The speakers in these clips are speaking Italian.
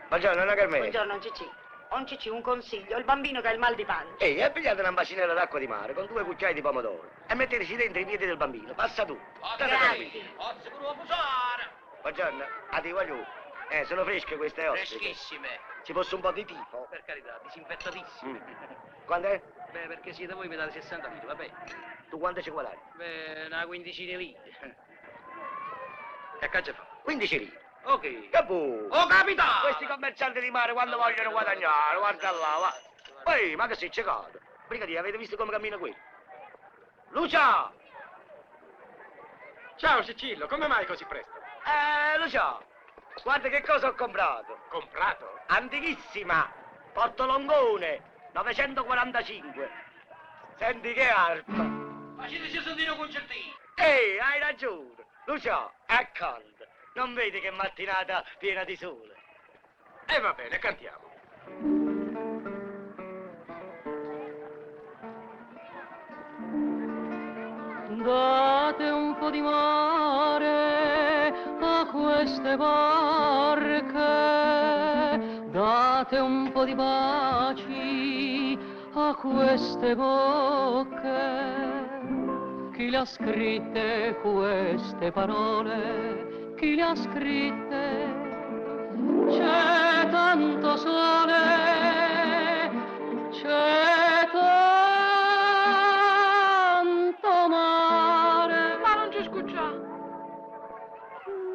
Buongiorno, una Carmela. Buongiorno, Cicci. Cicci, un consiglio. Il bambino che ha il mal di pancia. Ehi, hai pigliato una bacinella d'acqua di mare con 2 cucchiai di pomodoro e metteteci dentro i piedi del bambino. Passa tu. Grazie. Buongiorno, ti voglio. Sono fresche queste ospiti. Freschissime. Ci fosse un po' di tifo? Per carità, disinfettatissime. Quando è? Beh, perché siete voi mi date 60 litri, vabbè. Tu quanto ci guadagni? Beh, una quindicina di litri. E che ci fa? 15 litri. Ok. Che bu! Oh, capitano! Questi commercianti di mare quando vogliono guadagnare, guarda là, va. Ehi, ma che sei ciecato? Brigadiere, avete visto come cammina qui? Lucia! Ciao Cicillo, come mai così presto? Lucia, guarda che cosa ho comprato. Comprato? Antichissima, Portolongone, 945. Senti che arpa. Ma ci dice sentire un concertino. Ehi, hai ragione. Lucia, accanto. Non vedi che mattinata piena di sole? E va bene, cantiamo. Date un po' di mare a queste barche, date un po' di baci a queste bocche. Chi le ha scritte queste parole? Chi le ha scritte? C'è tanto sole, c'è tanto mare. Ma non ci scuccia.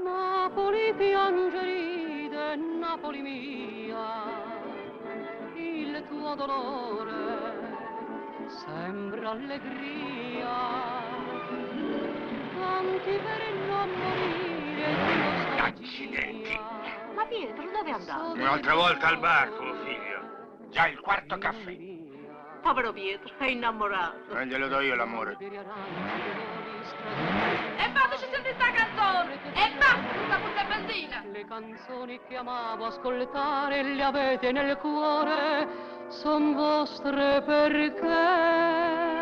Napoli piange ride, Napoli mia, il tuo dolore sembra allegria. Tanti per non morire di nostalgia. Accidenti. Ma Pietro, dove è andato? Un'altra volta al bar, tuo figlio. Già il quarto caffè. Povero Pietro, è innamorato. Glielo do io l'amore. E fateci sentire sta canzone! E basta, tutta questa benzina! Le canzoni che amavo ascoltare le avete nel cuore, son vostre perché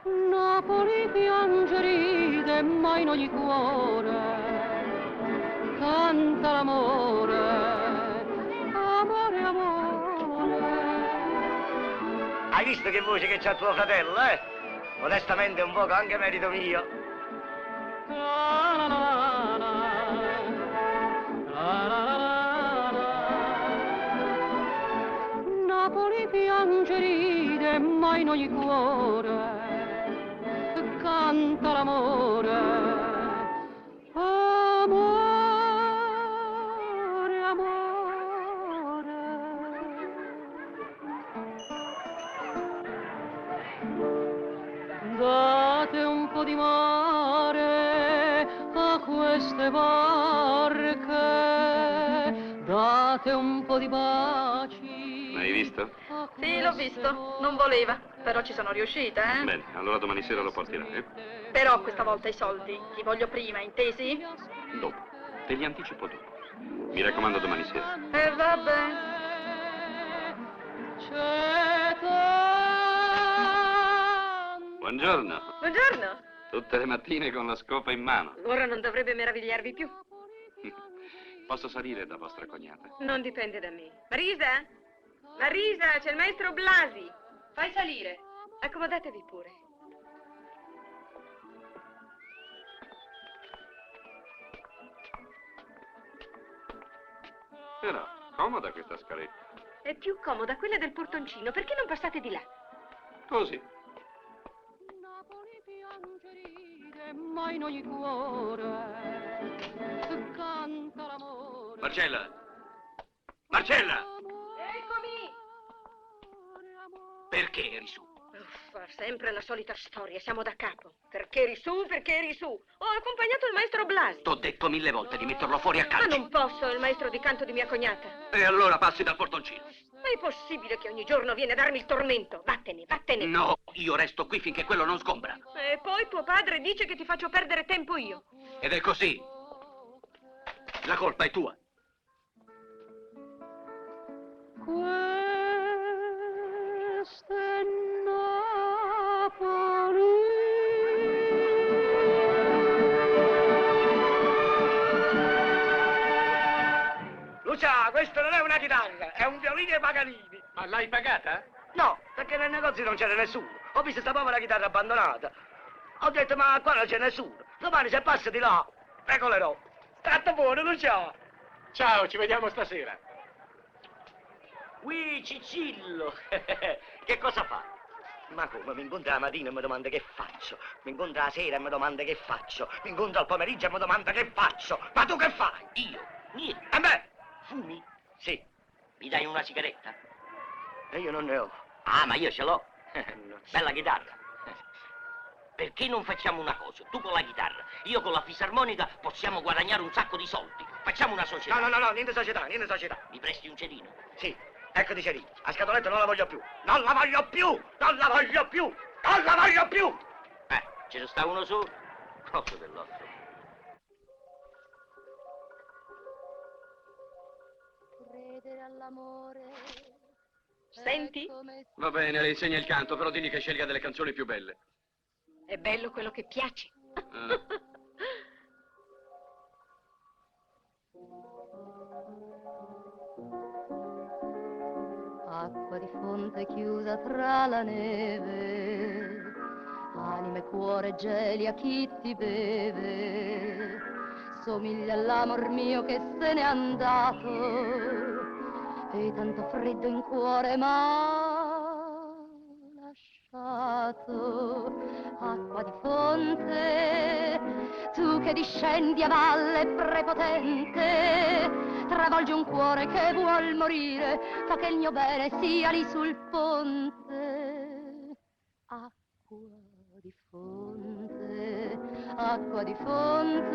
Napoli piange ride, ma in ogni cuore canta l'amore, amore, amore. Hai visto che voce che c'ha tuo fratello, eh? Modestamente un poco anche merito mio. La la la la, la la la la. Napoli piange ride, ma in ogni cuore canta l'amore, amore, amore. Date un po' di mare a queste barche, date un po' di baci. L'hai visto? Sì, l'ho visto. Non voleva, però ci sono riuscita, eh? Bene, allora domani sera lo porterai, eh? Però questa volta i soldi li voglio prima, intesi? Dopo. Te li anticipo dopo. Mi raccomando domani sera. E vabbè. C'è tanto. Buongiorno. Buongiorno. Tutte le mattine con la scopa in mano. Ora non dovrebbe meravigliarvi più. Posso salire da vostra cognata? Non dipende da me. Marisa? Marisa, c'è il maestro Blasi. Fai salire. Accomodatevi pure. Però, comoda questa scaletta. È più comoda quella del portoncino. Perché non passate di là? Così. Napoli piange ride, ma in ogni cuore canta l'amore. Marcella! Marcella! Eccomi! Perché eri su? Uffa, sempre la solita storia, siamo da capo. Perché eri su, perché eri su. Ho accompagnato il maestro Blasi. T'ho detto 1000 volte di metterlo fuori a Ma calci. non posso, è il maestro di canto di mia cognata. E allora passi dal portoncino. Ma è possibile che ogni giorno viene a darmi il tormento? Vattene, vattene. No, io resto qui finché quello non sgombra. E poi tuo padre dice che ti faccio perdere tempo io. Ed è così. La colpa è tua. Questo è Napoli. Lucia, questo non è una chitarra, è un violino e Paganini. Ma l'hai pagata? No, perché nel negozio non c'era nessuno. Ho visto sta povera chitarra abbandonata. Ho detto, ma qua non c'è nessuno. Domani se passa di là, regolerò. State buono, Lucia. Ciao, ci vediamo stasera. Ui, Cicillo. Che cosa fa? Ma come? Mi incontra la mattina e mi domanda che faccio. Mi incontra la sera e mi domanda che faccio. Mi incontra al pomeriggio e mi domanda che faccio. Ma tu che fai? Io? Niente. E me? Fumi? Sì. Mi dai una sigaretta? E io non ne ho. Ah, ma io ce l'ho. No. Bella chitarra. Perché non facciamo una cosa? Tu con la chitarra, io con la fisarmonica possiamo guadagnare un sacco di soldi. Facciamo una società. No, niente società, niente società. Mi presti un cedino? Sì, ecco dice lì. La scatoletta non la voglio più. Non la voglio più! Non la voglio più! Non la voglio più! Ce ne sta uno solo? Cosa dell'altro? Credere all'amore. Senti? Va bene, le insegna il canto, però digli che scelga delle canzoni più belle. È bello quello che piace. Ah. Acqua di fonte chiusa tra la neve, anima e cuore geli a chi ti beve, somiglia all'amor mio che se n'è andato, e tanto freddo in cuore m'ha lasciato. Acqua di fonte, tu che discendi a valle prepotente, travolgi un cuore che vuol morire, fa che il mio bene sia lì sul ponte. Acqua di fonte, acqua di fonte.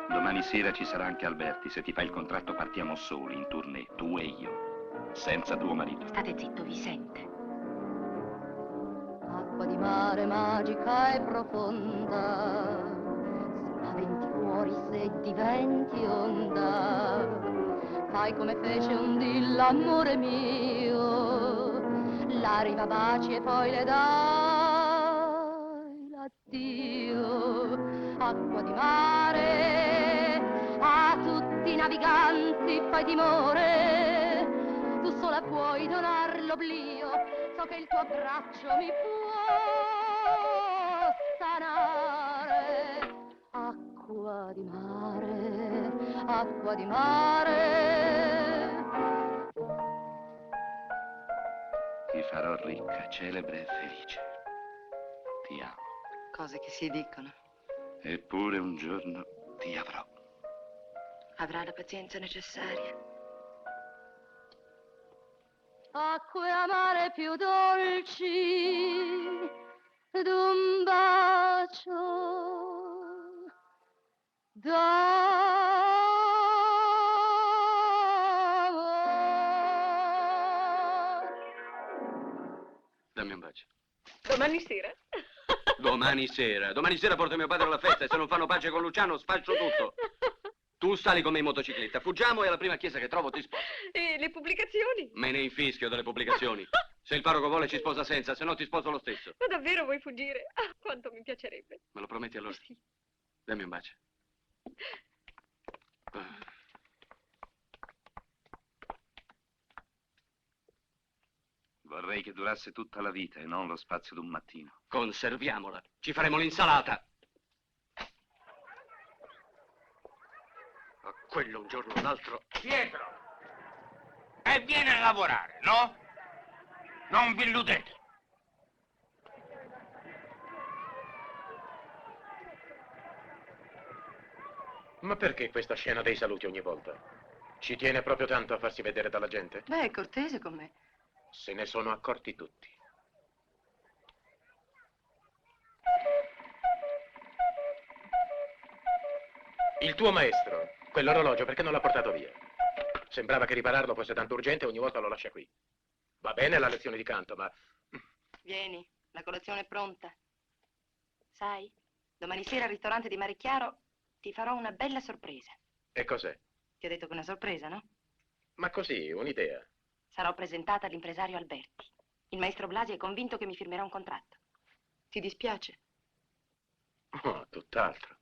Domani sera ci sarà anche Alberti. Se ti fai il contratto partiamo soli, in tournée, tu e io. Senza tuo marito. State zitto, vi sente. Acqua di mare magica e profonda, spaventi fuori se diventi onda, fai come fece un dì l'amore mio, la riva baci e poi le dai l'addio. Acqua di mare, a tutti i naviganti fai timore, tu sola puoi donar l'oblio, so che il tuo abbraccio mi può sanare. Acqua di mare, acqua di mare. Ti farò ricca, celebre e felice. Ti amo. Cose che si dicono. Eppure un giorno ti avrò. Avrà la pazienza necessaria. Acque amare più dolci d'un bacio d'amore. Dammi un bacio. Domani sera? Domani sera. Domani sera porto mio padre alla festa e se non fanno pace con Luciano sfascio tutto. Tu sali con me in motocicletta. Fuggiamo e alla prima chiesa che trovo ti sposo. E le pubblicazioni? Me ne infischio delle pubblicazioni. Se il parroco vuole ci sposa senza, se no ti sposo lo stesso. Ma davvero vuoi fuggire? Ah, quanto mi piacerebbe. Me lo prometti allora? Sì. Dammi un bacio. Vorrei che durasse tutta la vita e non lo spazio d'un mattino. Conserviamola. Ci faremo l'insalata. A quello un giorno o l'altro. Pietro! E viene a lavorare, no? Non vi illudete. Ma perché questa scena dei saluti ogni volta? Ci tiene proprio tanto a farsi vedere dalla gente? Beh, è cortese con me. Se ne sono accorti tutti. Il tuo maestro, quell'orologio, perché non l'ha portato via? Sembrava che ripararlo fosse tanto urgente e ogni volta lo lascia qui. Va bene la lezione di canto, ma... Vieni, la colazione è pronta. Sai, domani sera al ristorante di Mare Chiaro ti farò una bella sorpresa. E cos'è? Ti ho detto che è una sorpresa, no? Ma così, un'idea. Sarò presentata all'impresario Alberti. Il maestro Blasi è convinto che mi firmerà un contratto. Ti dispiace? Oh, tutt'altro.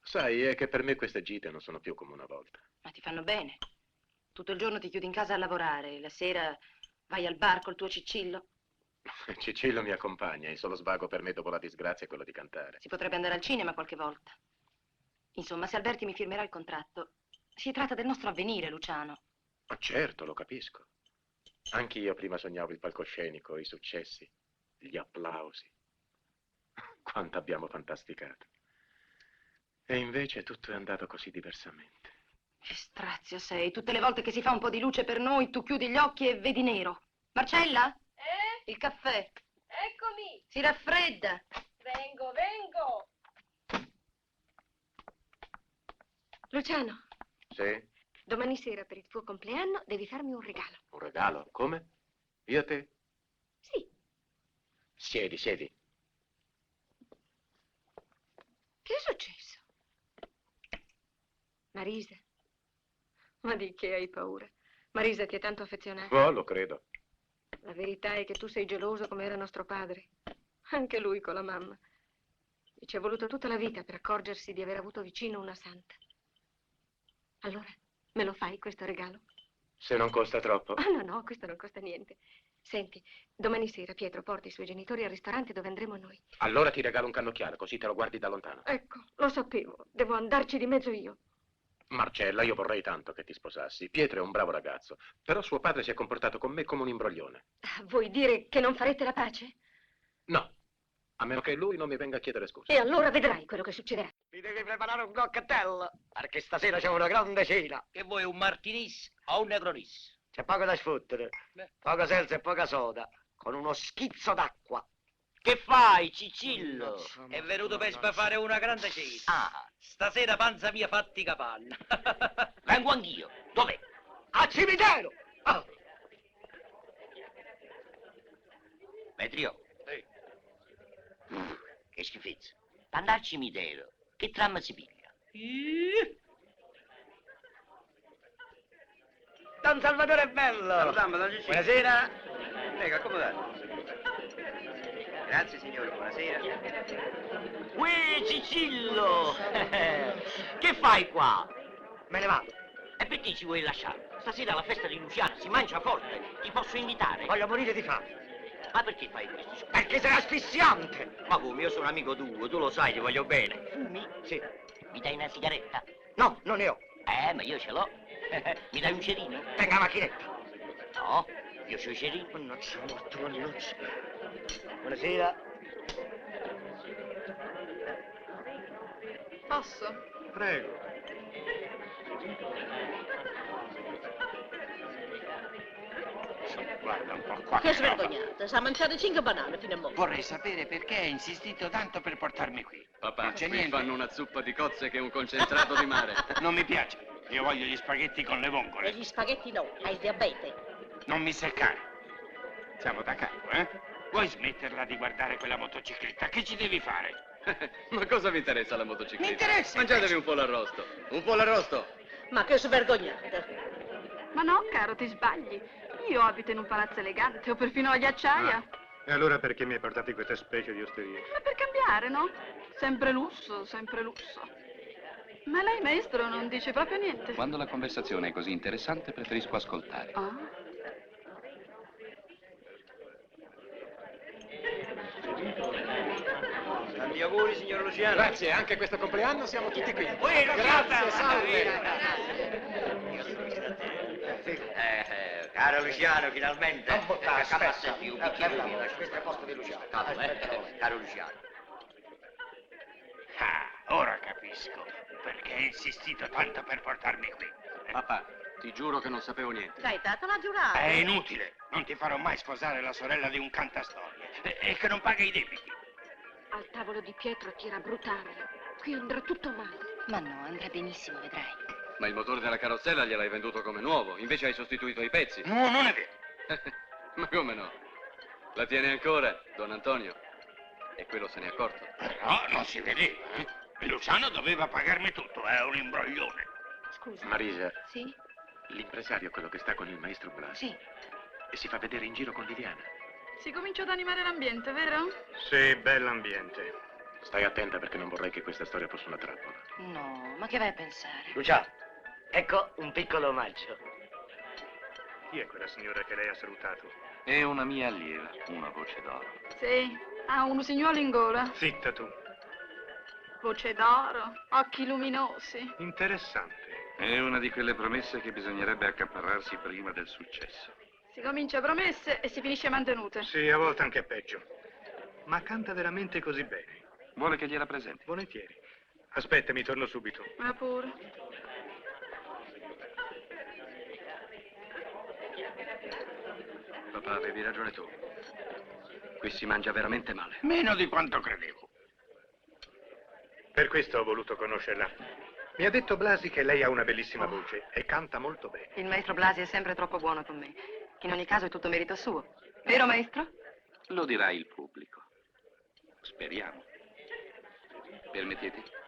Sai, è che per me queste gite non sono più come una volta. Ma ti fanno bene. Tutto il giorno ti chiudi in casa a lavorare, la sera vai al bar col tuo Cicillo. Cicillo mi accompagna, il solo svago per me dopo la disgrazia è quello di cantare. Si potrebbe andare al cinema qualche volta. Insomma, se Alberti mi firmerà il contratto, si tratta del nostro avvenire, Luciano. Ma certo, lo capisco. Anch'io prima sognavo il palcoscenico, i successi, gli applausi. Quanto abbiamo fantasticato. E invece tutto è andato così diversamente. Che strazio sei. Tutte le volte che si fa un po' di luce per noi, tu chiudi gli occhi e vedi nero. Marcella? Il caffè. Eccomi! Si raffredda. Vengo, vengo! Luciano, Sì? domani sera per il tuo compleanno devi farmi un regalo. Un regalo? Come? Io a te? Sì. Siedi, siedi. Che è successo? Marisa? Ma di che hai paura? Marisa ti è tanto affezionata. Oh, lo credo. La verità è che tu sei geloso come era nostro padre. Anche lui con la mamma. E ci è voluto tutta la vita per accorgersi di aver avuto vicino una santa. Allora, me lo fai questo regalo? Se non costa troppo. Ah, no, questo non costa niente. Senti, domani sera Pietro porta i suoi genitori al ristorante dove andremo noi. Allora ti regalo un cannocchiale, così te lo guardi da lontano. Ecco, lo sapevo. Devo andarci di mezzo io. Marcella, io vorrei tanto che ti sposassi. Pietro è un bravo ragazzo, però suo padre si è comportato con me come un imbroglione. Vuoi dire che non farete la pace? No, a meno che lui non mi venga a chiedere scusa. E allora vedrai quello che succederà. Mi devi preparare un cocktail, perché stasera c'è una grande cena. Che vuoi, un martinis o un negronis? C'è poco da sfottere, poca selza e poca soda, con uno schizzo d'acqua. Che fai, Cicillo? È venuto per sbafare una grande cena. Ah, Stasera panza mia fatti capanna. vengo anch'io. Dov'è? Al cimitero! Oh. Metrio. Che schifezza. Andare al cimitero. Che tram si piglia? Don Salvatore è bello! Salutiamo, don Cicillo. Buonasera! Prego, accomodate. Grazie, signore, buonasera. Uè, Cicillo! Che fai qua? Me ne vado. E perché ci vuoi lasciare? Stasera alla festa di Luciano si mangia forte. Ti posso invitare? Voglio morire di fame. Ma perché fai questo? Perché sei asfissiante! Ma come, io sono amico tuo, tu lo sai, ti voglio bene. Fumi? Sì. Mi dai una sigaretta? No, non ne ho. Ma io ce l'ho. Mi dai un cerino? Tenga la macchinetta. No, io c'ho i cerini. Mannaggia, morto, mannaggia. Buonasera. Posso? Prego. Guarda un po' qua. Che svergognata, sa mangiare 5 banane fino a mo'. Vorrei sapere perché hai insistito tanto per portarmi qui. Papà, Non c'è qui niente. fanno una zuppa di cozze che è un concentrato di mare. Non mi piace. Io voglio gli spaghetti con le E vongole. gli spaghetti no, hai il diabete. Non mi seccare. Siamo da capo, eh? Vuoi smetterla di guardare quella motocicletta? Che ci devi fare? Ma cosa vi interessa la motocicletta? Mi interessa, Mangiatevi invece. un po' l'arrosto. Un po' l'arrosto. Ma che svergognata. Ma no, caro, ti sbagli. Io abito in un palazzo elegante, ho perfino la ghiacciaia. E allora perché mi hai portato questa specie di osteria? Ma per cambiare, no? Sempre lusso, sempre lusso. Ma lei, maestro, non dice proprio niente. Quando la conversazione è così interessante, preferisco ascoltare. Ah. Tanti auguri, signor Luciano. Grazie, anche questo compleanno siamo tutti qui. Grazie, salve. Caro Luciano, finalmente. Non buttare, aspetta. Assegni un bicchiere di vino. Questo è il posto di Luciano. Calma, Aspetta. caro Luciano. Ah, ora capisco. Perché hai insistito tanto per portarmi qui. Papà, ti giuro che non sapevo niente. Sei dato la giurata. È inutile. Non ti farò mai sposare la sorella di un cantastorie. E che non paga i debiti. Al tavolo di Pietro ti era brutale. Qui andrà tutto male. Ma no, andrà benissimo, vedrai. Ma il motore della carrozzella gliel'hai venduto come nuovo, invece hai sostituito i pezzi. No, non è vero. Ma come no? La tiene ancora, don Antonio? E quello se n'è accorto. Però non si vedeva, eh? E Luciano doveva pagarmi tutto, è un imbroglione. Scusa. Marisa, Sì? l'impresario è quello che sta con il maestro Blasi. Sì. E si fa vedere in giro con Viviana. Si comincia ad animare l'ambiente, vero? Sì, bell'ambiente. Stai attenta perché non vorrei che questa storia fosse una trappola. No, ma che vai a pensare? Lucia, ecco un piccolo omaggio. Chi è quella signora che lei ha salutato? È una mia allieva, una voce d'oro. Sì, ha un usignolo in gola. Zitta tu. Voce d'oro, occhi luminosi. Interessante. È una di quelle promesse che bisognerebbe accaparrarsi prima del successo. Si comincia a promesse e si finisce mantenute. Sì, a volte anche peggio. Ma canta veramente così bene. Vuole che gliela presenti? Volentieri. Aspetta, mi torno subito. Ma pure. Papà, avevi ragione tu. Qui si mangia veramente male. Meno di quanto credevo. Per questo ho voluto conoscerla. Mi ha detto Blasi che lei ha una bellissima voce e canta molto bene. Il maestro Blasi è sempre troppo buono con me. In ogni caso è tutto merito suo. Vero, maestro? Lo dirà il pubblico. Speriamo. Permettete?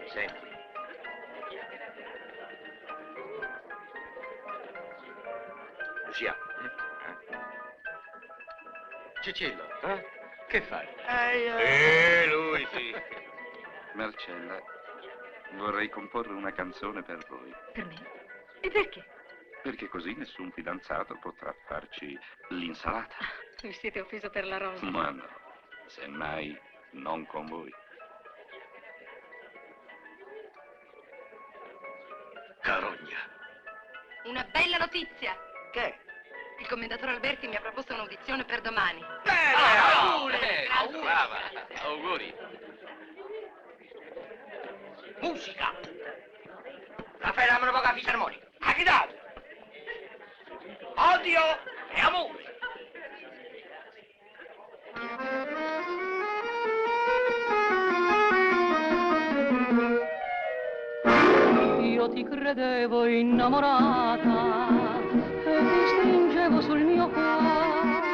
Senti. Lucia. Cicillo, che fai? Lui sì. Marcella, vorrei comporre una canzone per voi. Per me? E perché? Perché così nessun fidanzato potrà farci l'insalata. Vi siete offeso per la rosa? Ma no, semmai non con voi. Carogna. Una bella notizia. Che? Il commendatore Alberti mi ha proposto un'audizione per domani. Auguri! Grazie. Brava! Auguri! Musica. Raffaele, dammi una poca fisarmonica. A chitarra. Odio e amore. Io ti credevo innamorata e ti stringevo sul mio cuore.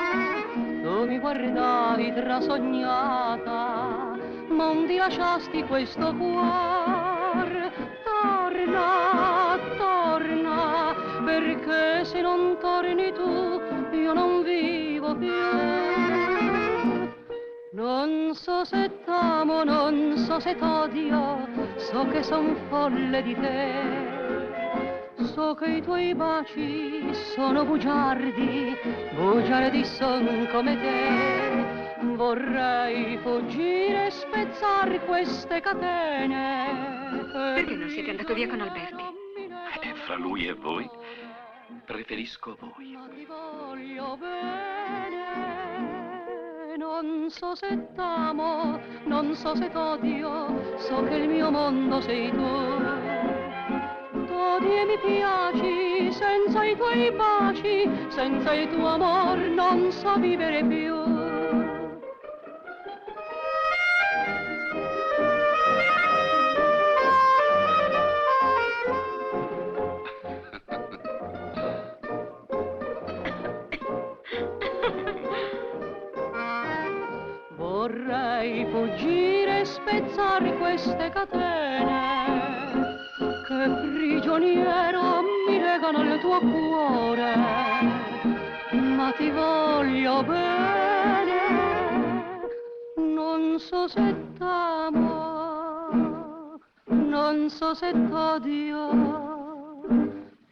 Tu mi guardavi trasognata, ma un di lasciasti questo cuore. Torna, torna, perché se non torni tu io non vivo più. Non so se t'amo, non so se t'odio, so che son folle di te. So che i tuoi baci sono bugiardi, bugiardi son come te. Vorrei fuggire e spezzar queste catene. Perché non siete andato via con Alberti? Fra lui e voi, preferisco voi. Ma ti voglio bene, non so se t'amo, non so se t'odio, so che il mio mondo sei tu. T'odi e mi piaci, senza i tuoi baci, senza il tuo amor non so vivere più. Vorrei fuggire e spezzare queste catene che prigioniera mi legano al tuo cuore, ma ti voglio bene, non so se t'amo, non so se t'odio,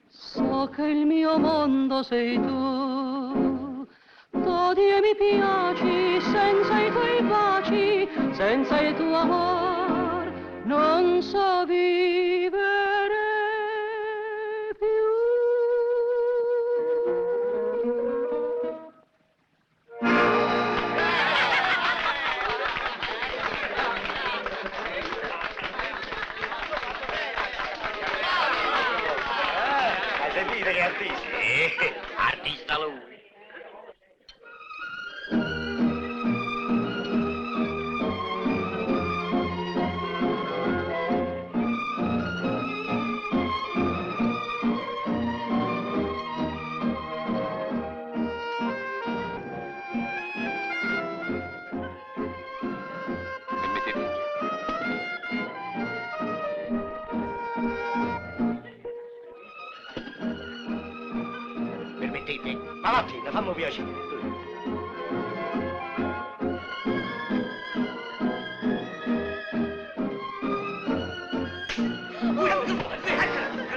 so che il mio mondo sei tu. T'odi e mi piaci, senza i tuoi baci, senza il tuo amor, non so vivere più. Hai sentito che artista? Artista lui. Ma vattene, fammi piacere.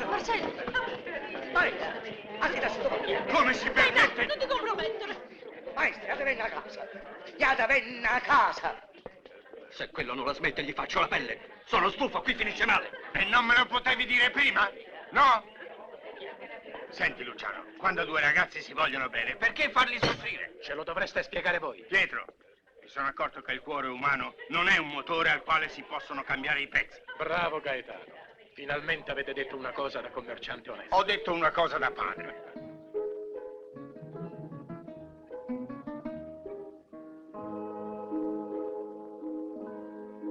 Marcello! Come si permette? Non ti compromettere! Maestra, te venga a casa. Te venga a casa. Se quello non la smette, gli faccio la pelle. Sono stufo, qui finisce male. E non me lo potevi dire prima? No? Senti, Luciano, quando due ragazzi si vogliono bene, perché farli soffrire? Ce lo dovreste spiegare voi. Pietro, mi sono accorto che il cuore umano non è un motore al quale si possono cambiare i pezzi. Bravo Gaetano. Finalmente avete detto una cosa da commerciante onesto. Ho detto una cosa da padre.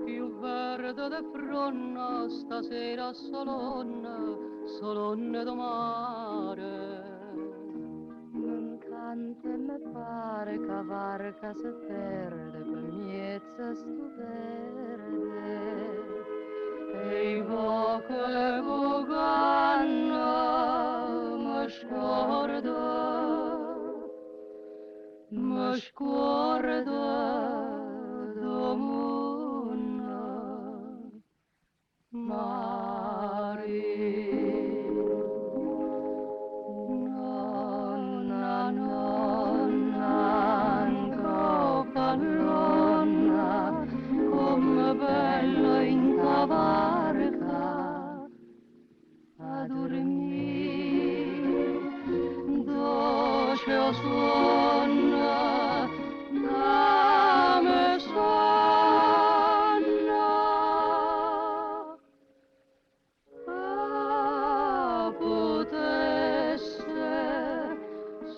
Più verde de fronna stasera solonne do mare. M'encanta e me pare cavarca se perde quel miezza stu verde. E i voce voganna me scorda domunna mare. Nonna, anco pallonna, come bella in cavarca a dormire, dolce o sonna, me sonna, potesse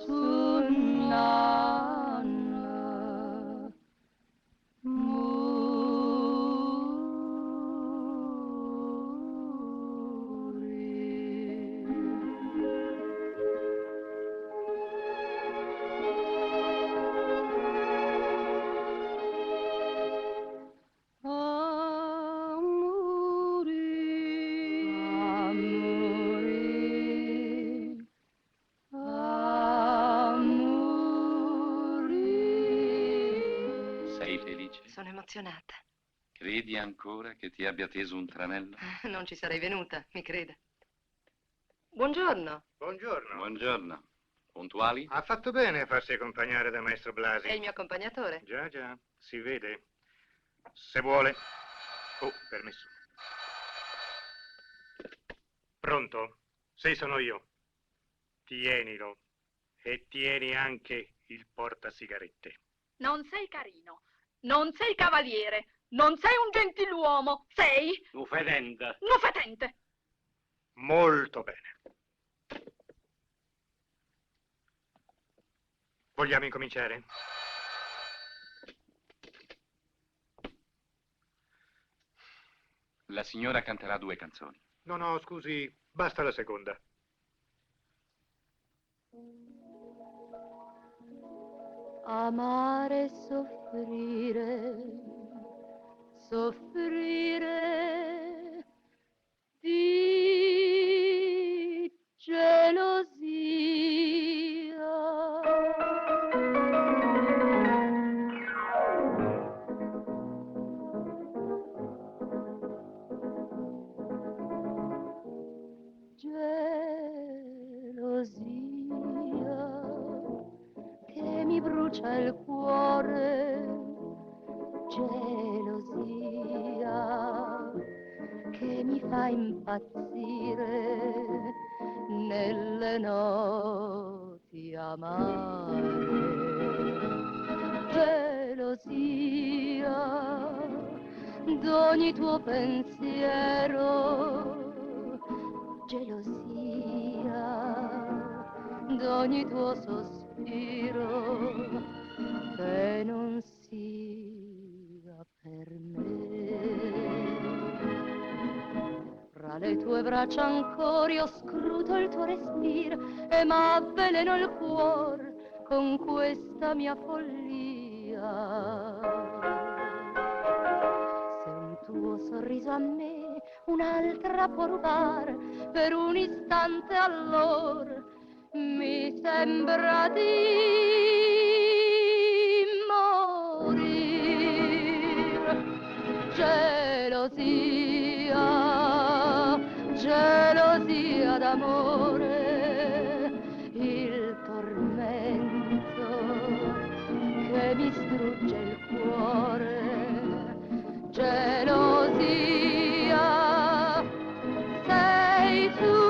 sunnanna Sei felice? Sono emozionata. Credi ancora che ti abbia teso un tranello? Non ci sarei venuta, mi creda. Buongiorno. Buongiorno. Buongiorno. Puntuali? Ha fatto bene a farsi accompagnare da maestro Blasi. È il mio accompagnatore. Già, già, si vede. Se vuole. Oh, permesso. Pronto? Sì, sono io. Tienilo. E tieni anche il portasigarette. Non sei carino, non sei cavaliere, non sei un gentiluomo, sei Ufedente. un fetente. Molto bene. Vogliamo incominciare? La signora canterà 2 canzoni. No, scusi, basta la seconda. Amare e soffrire di gelosia. Gelosia che mi brucia il cuore, gelosia che mi fa impazzire nelle notti amare, gelosia d'ogni tuo pensiero, gelosia d'ogni tuo sospiro che non sia per me. Fra le tue braccia ancora io scruto il tuo respiro e m'avveleno il cuore con questa mia follia. Se un tuo sorriso a me un'altra può rubare per un istante allora, mi sembra di morir. Gelosia, gelosia d'amore, il tormento che mi strugge il cuore. Gelosia, sei tu.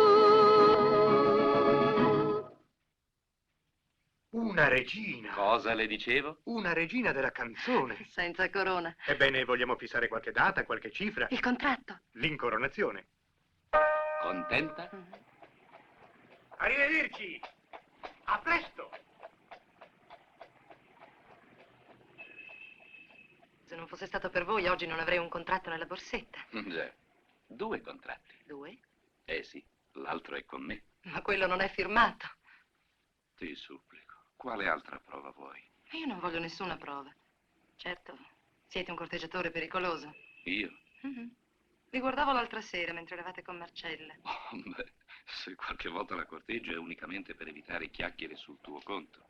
Una regina. Cosa le dicevo? Una regina della canzone. Senza corona. Ebbene, vogliamo fissare qualche data, qualche cifra? Il contratto. L'incoronazione. Contenta? Arrivederci. A presto. Se non fosse stato per voi, oggi non avrei un contratto nella borsetta. Già. 2 contratti. 2? Eh sì, l'altro è con me. Ma quello non è firmato. Ti supplico. Quale altra prova vuoi? E io non voglio nessuna prova. Certo, siete un corteggiatore pericoloso. Io? Vi guardavo l'altra sera mentre eravate con Marcella. Oh, beh, se qualche volta la corteggio è unicamente per evitare chiacchiere sul tuo conto.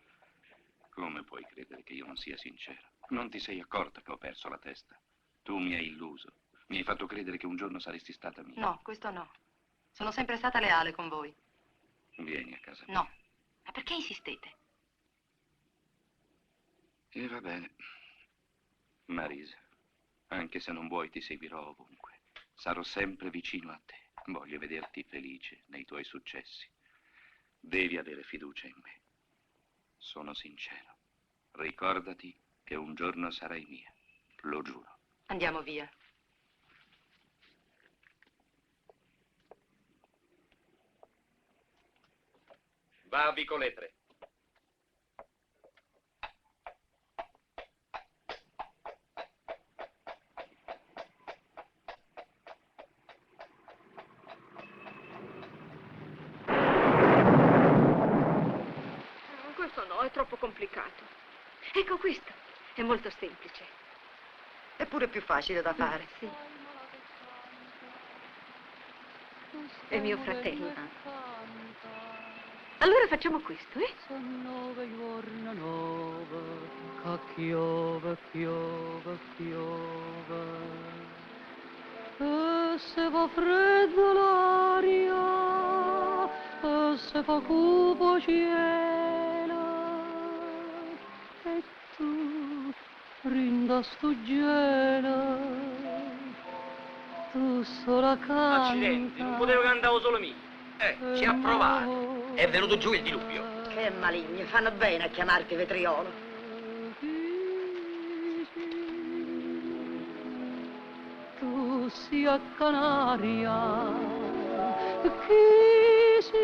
Come puoi credere che io non sia sincero? Non ti sei accorta che ho perso la testa? Tu mi hai illuso. Mi hai fatto credere che un giorno saresti stata mia. No, questo no. Sono sempre stata leale con voi. Vieni a casa mia. No. Ma perché insistete? E va bene. Marisa, anche se non vuoi ti seguirò ovunque. Sarò sempre vicino a te. Voglio vederti felice nei tuoi successi. Devi avere fiducia in me. Sono sincero. Ricordati che un giorno sarai mia. Lo giuro. Andiamo via. Va a Vicoletre. Questo no, è troppo complicato. Ecco questo, è molto semplice. Eppure più facile da fare. Sì. È mio fratello. Allora facciamo questo, eh? Son 9 giorni 9, che piove, piove, piove. E se fa freddo l'aria, e se fa cupo cielo, e tu rinda sto gelo, tu sola canta. Accidenti, non potevo cantare solo mio. Ci ha provato. È venuto giù il diluvio. Che maligni, fanno bene a chiamarti vetriolo. Tu sia canaria, chi sì,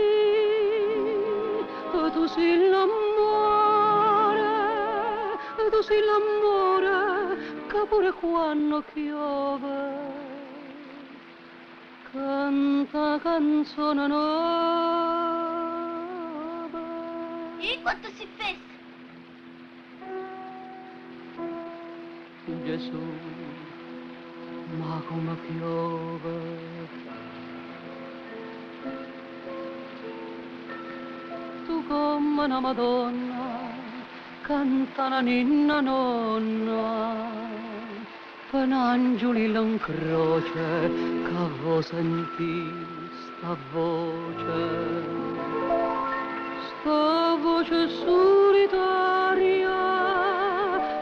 tu sei l'amore che pure quando piove canta canzone nuova. E quanto si fessa? Gesù, ma come piove. Tu come una Madonna, canta una ninna nonna, per angeli in croce, che vo sentì sta voce solitaria,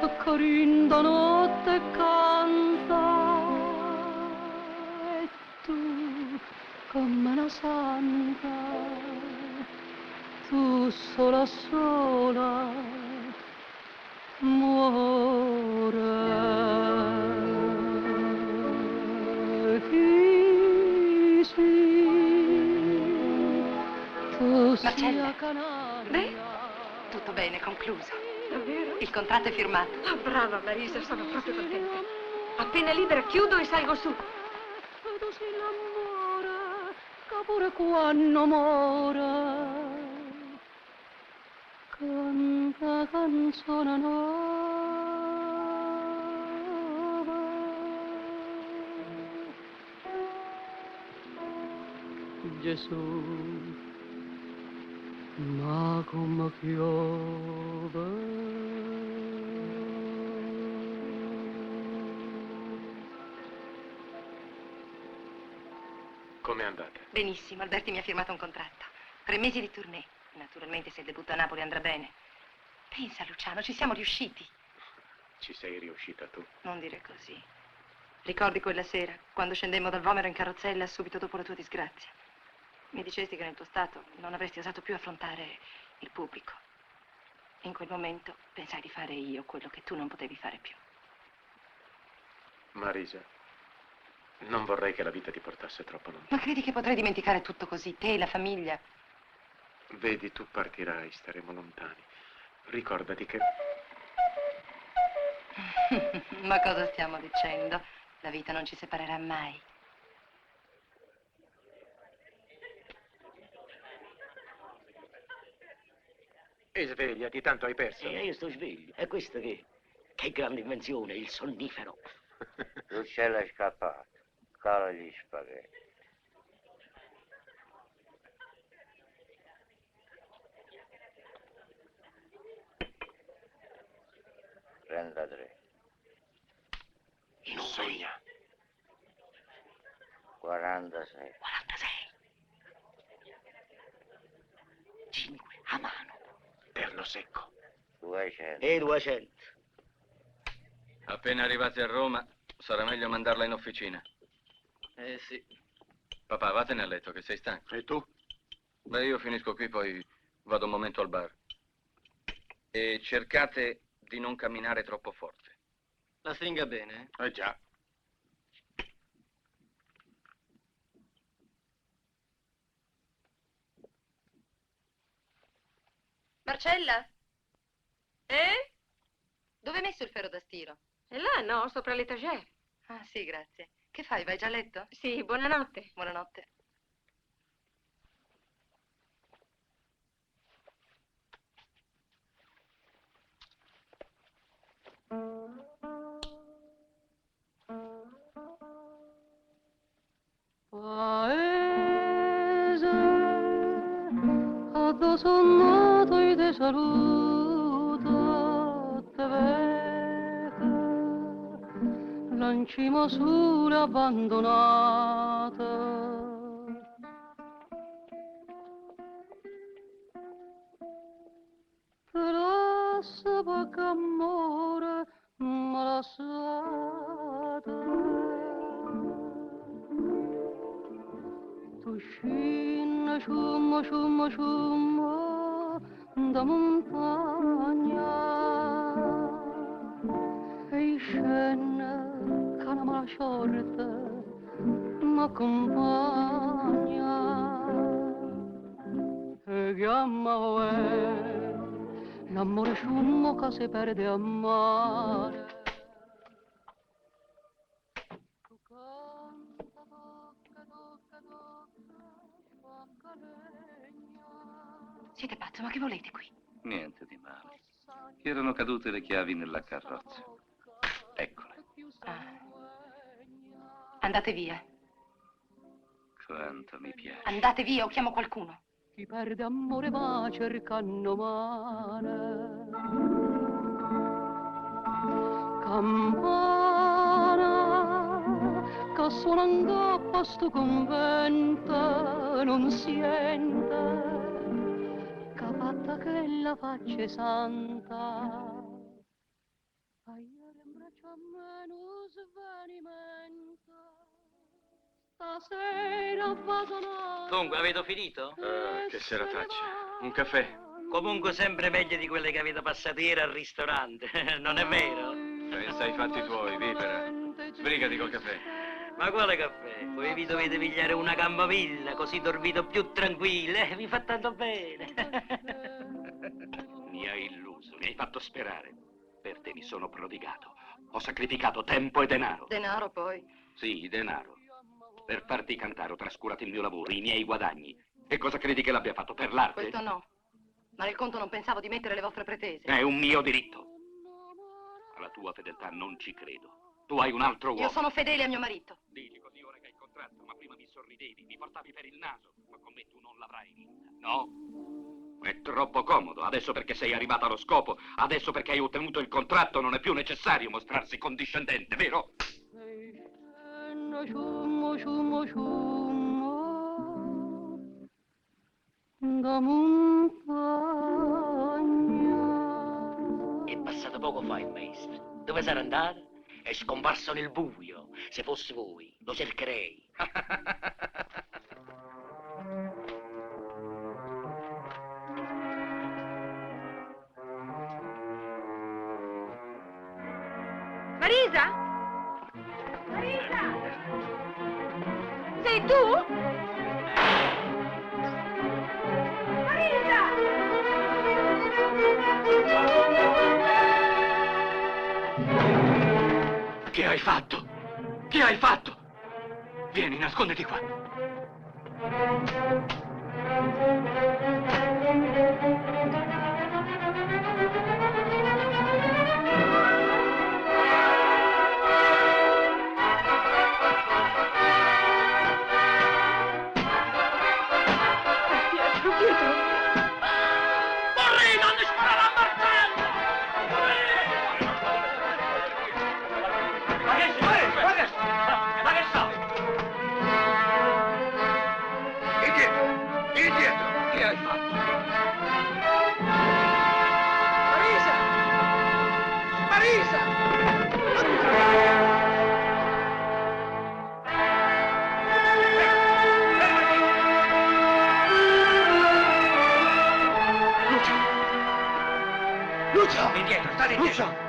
che rinda notte canta, e tu come una santa, tu sola sola muore. Chi sì, tu sia Marcella. canaria. Beh, tutto bene, concluso. Davvero? Il contratto è firmato. Ah, brava Marisa, sono proprio contenta. Appena libera chiudo e salgo su. Tu sei l'amore che pure quando muore canta canzone nuova. Gesù, ma come piove. Com'è andata? Benissimo, Alberti mi ha firmato un contratto. 3 mesi di tournée. Naturalmente se il debutto a Napoli andrà bene. Pensa, Luciano, ci siamo riusciti. Ci sei riuscita tu? Non dire così. Ricordi quella sera, quando scendemmo dal Vomero in carrozzella subito dopo la tua disgrazia? Mi dicesti che nel tuo stato non avresti osato più affrontare il pubblico. In quel momento pensai di fare io quello che tu non potevi fare più. Marisa, non vorrei che la vita ti portasse troppo lontano. Ma credi che potrei dimenticare tutto così? Te, la famiglia? Vedi, tu partirai, staremo lontani. Ricordati che... Ma cosa stiamo dicendo? La vita non ci separerà mai. E svegliati, tanto hai perso. Io sto sveglio. E questo che? Che grande invenzione, il sonnifero. L'uccello è scappato. Cala gli spaghetti. Prenda 3. Sogna. 46. 5 a mano. Terno secco. 200. E 200. Appena arrivati a Roma, sarà meglio mandarla in officina. Sì. Papà, vattene a letto, che sei stanco. E tu? Beh, io finisco qui, poi vado un momento al bar. E cercate di non camminare troppo forte. La stringa bene, eh? Già. Marcella? Dove hai messo il ferro da stiro? E là, no, sopra l'etagere. Ah, sì, grazie. Che fai, vai già a letto? Sì, buonanotte. Buonanotte. Paese, addosso nato e te saluta, te vedo, lancimo sulle abbandonate. Però se poco amore mi lasciate. Tu scinna, sciumma, sciumma, sciumma da montagna e scena che una mala sorte m'accompagna e chiama l'amore sciummo che si perde a mare. Siete pazzo, ma che volete qui? Niente di male. Erano cadute le chiavi nella carrozza. Eccole. Andate via. Quanto mi piace. Andate via o chiamo qualcuno. Chi perde amore va cercando male. Campana che suonando a posto convento non sente che fatta che la faccia santa. Ieri in braccio a me non svenimento. Stasera va sonando. Dunque, avete finito? Che serataccia. Un caffè. Comunque sempre meglio di quelle che avete passato ieri al ristorante, non è vero? Pensa ai fatti tuoi, vipera. Sbrigati col caffè. Ma quale caffè? Voi vi dovete pigliare una camomilla, così dormite più tranquille. Vi fa tanto bene. Mi hai illuso, mi hai fatto sperare. Per te mi sono prodigato. Ho sacrificato tempo e denaro. Denaro poi. Sì, denaro. Per farti cantare ho trascurato il mio lavoro, i miei guadagni. E cosa credi che l'abbia fatto? Per l'arte? Questo no. Ma nel conto non pensavo di mettere le vostre pretese. È un mio diritto. Alla tua fedeltà non ci credo. Tu hai un altro uomo. Io sono fedele a mio marito. Dici così ora che hai il contratto, ma prima mi sorridevi, mi portavi per il naso. Ma con me tu non l'avrai vinta, no? È troppo comodo. Adesso perché sei arrivata allo scopo, adesso perché hai ottenuto il contratto, non è più necessario mostrarsi condiscendente, vero? È passato poco fa il maestro. Dove sarà andato? È scomparso nel buio. Se fossi voi, lo cercherei. Marisa? Marisa? Sei tu? Marisa! Che hai fatto? Che hai fatto? Vieni, nasconditi qua. Pietro, Pietro! Morri, non ti sparare a martello! Ma che sta? Indietro! Che hai fatto? Marisa! Marisa! Lucio! Indietro, state indietro! Lucio!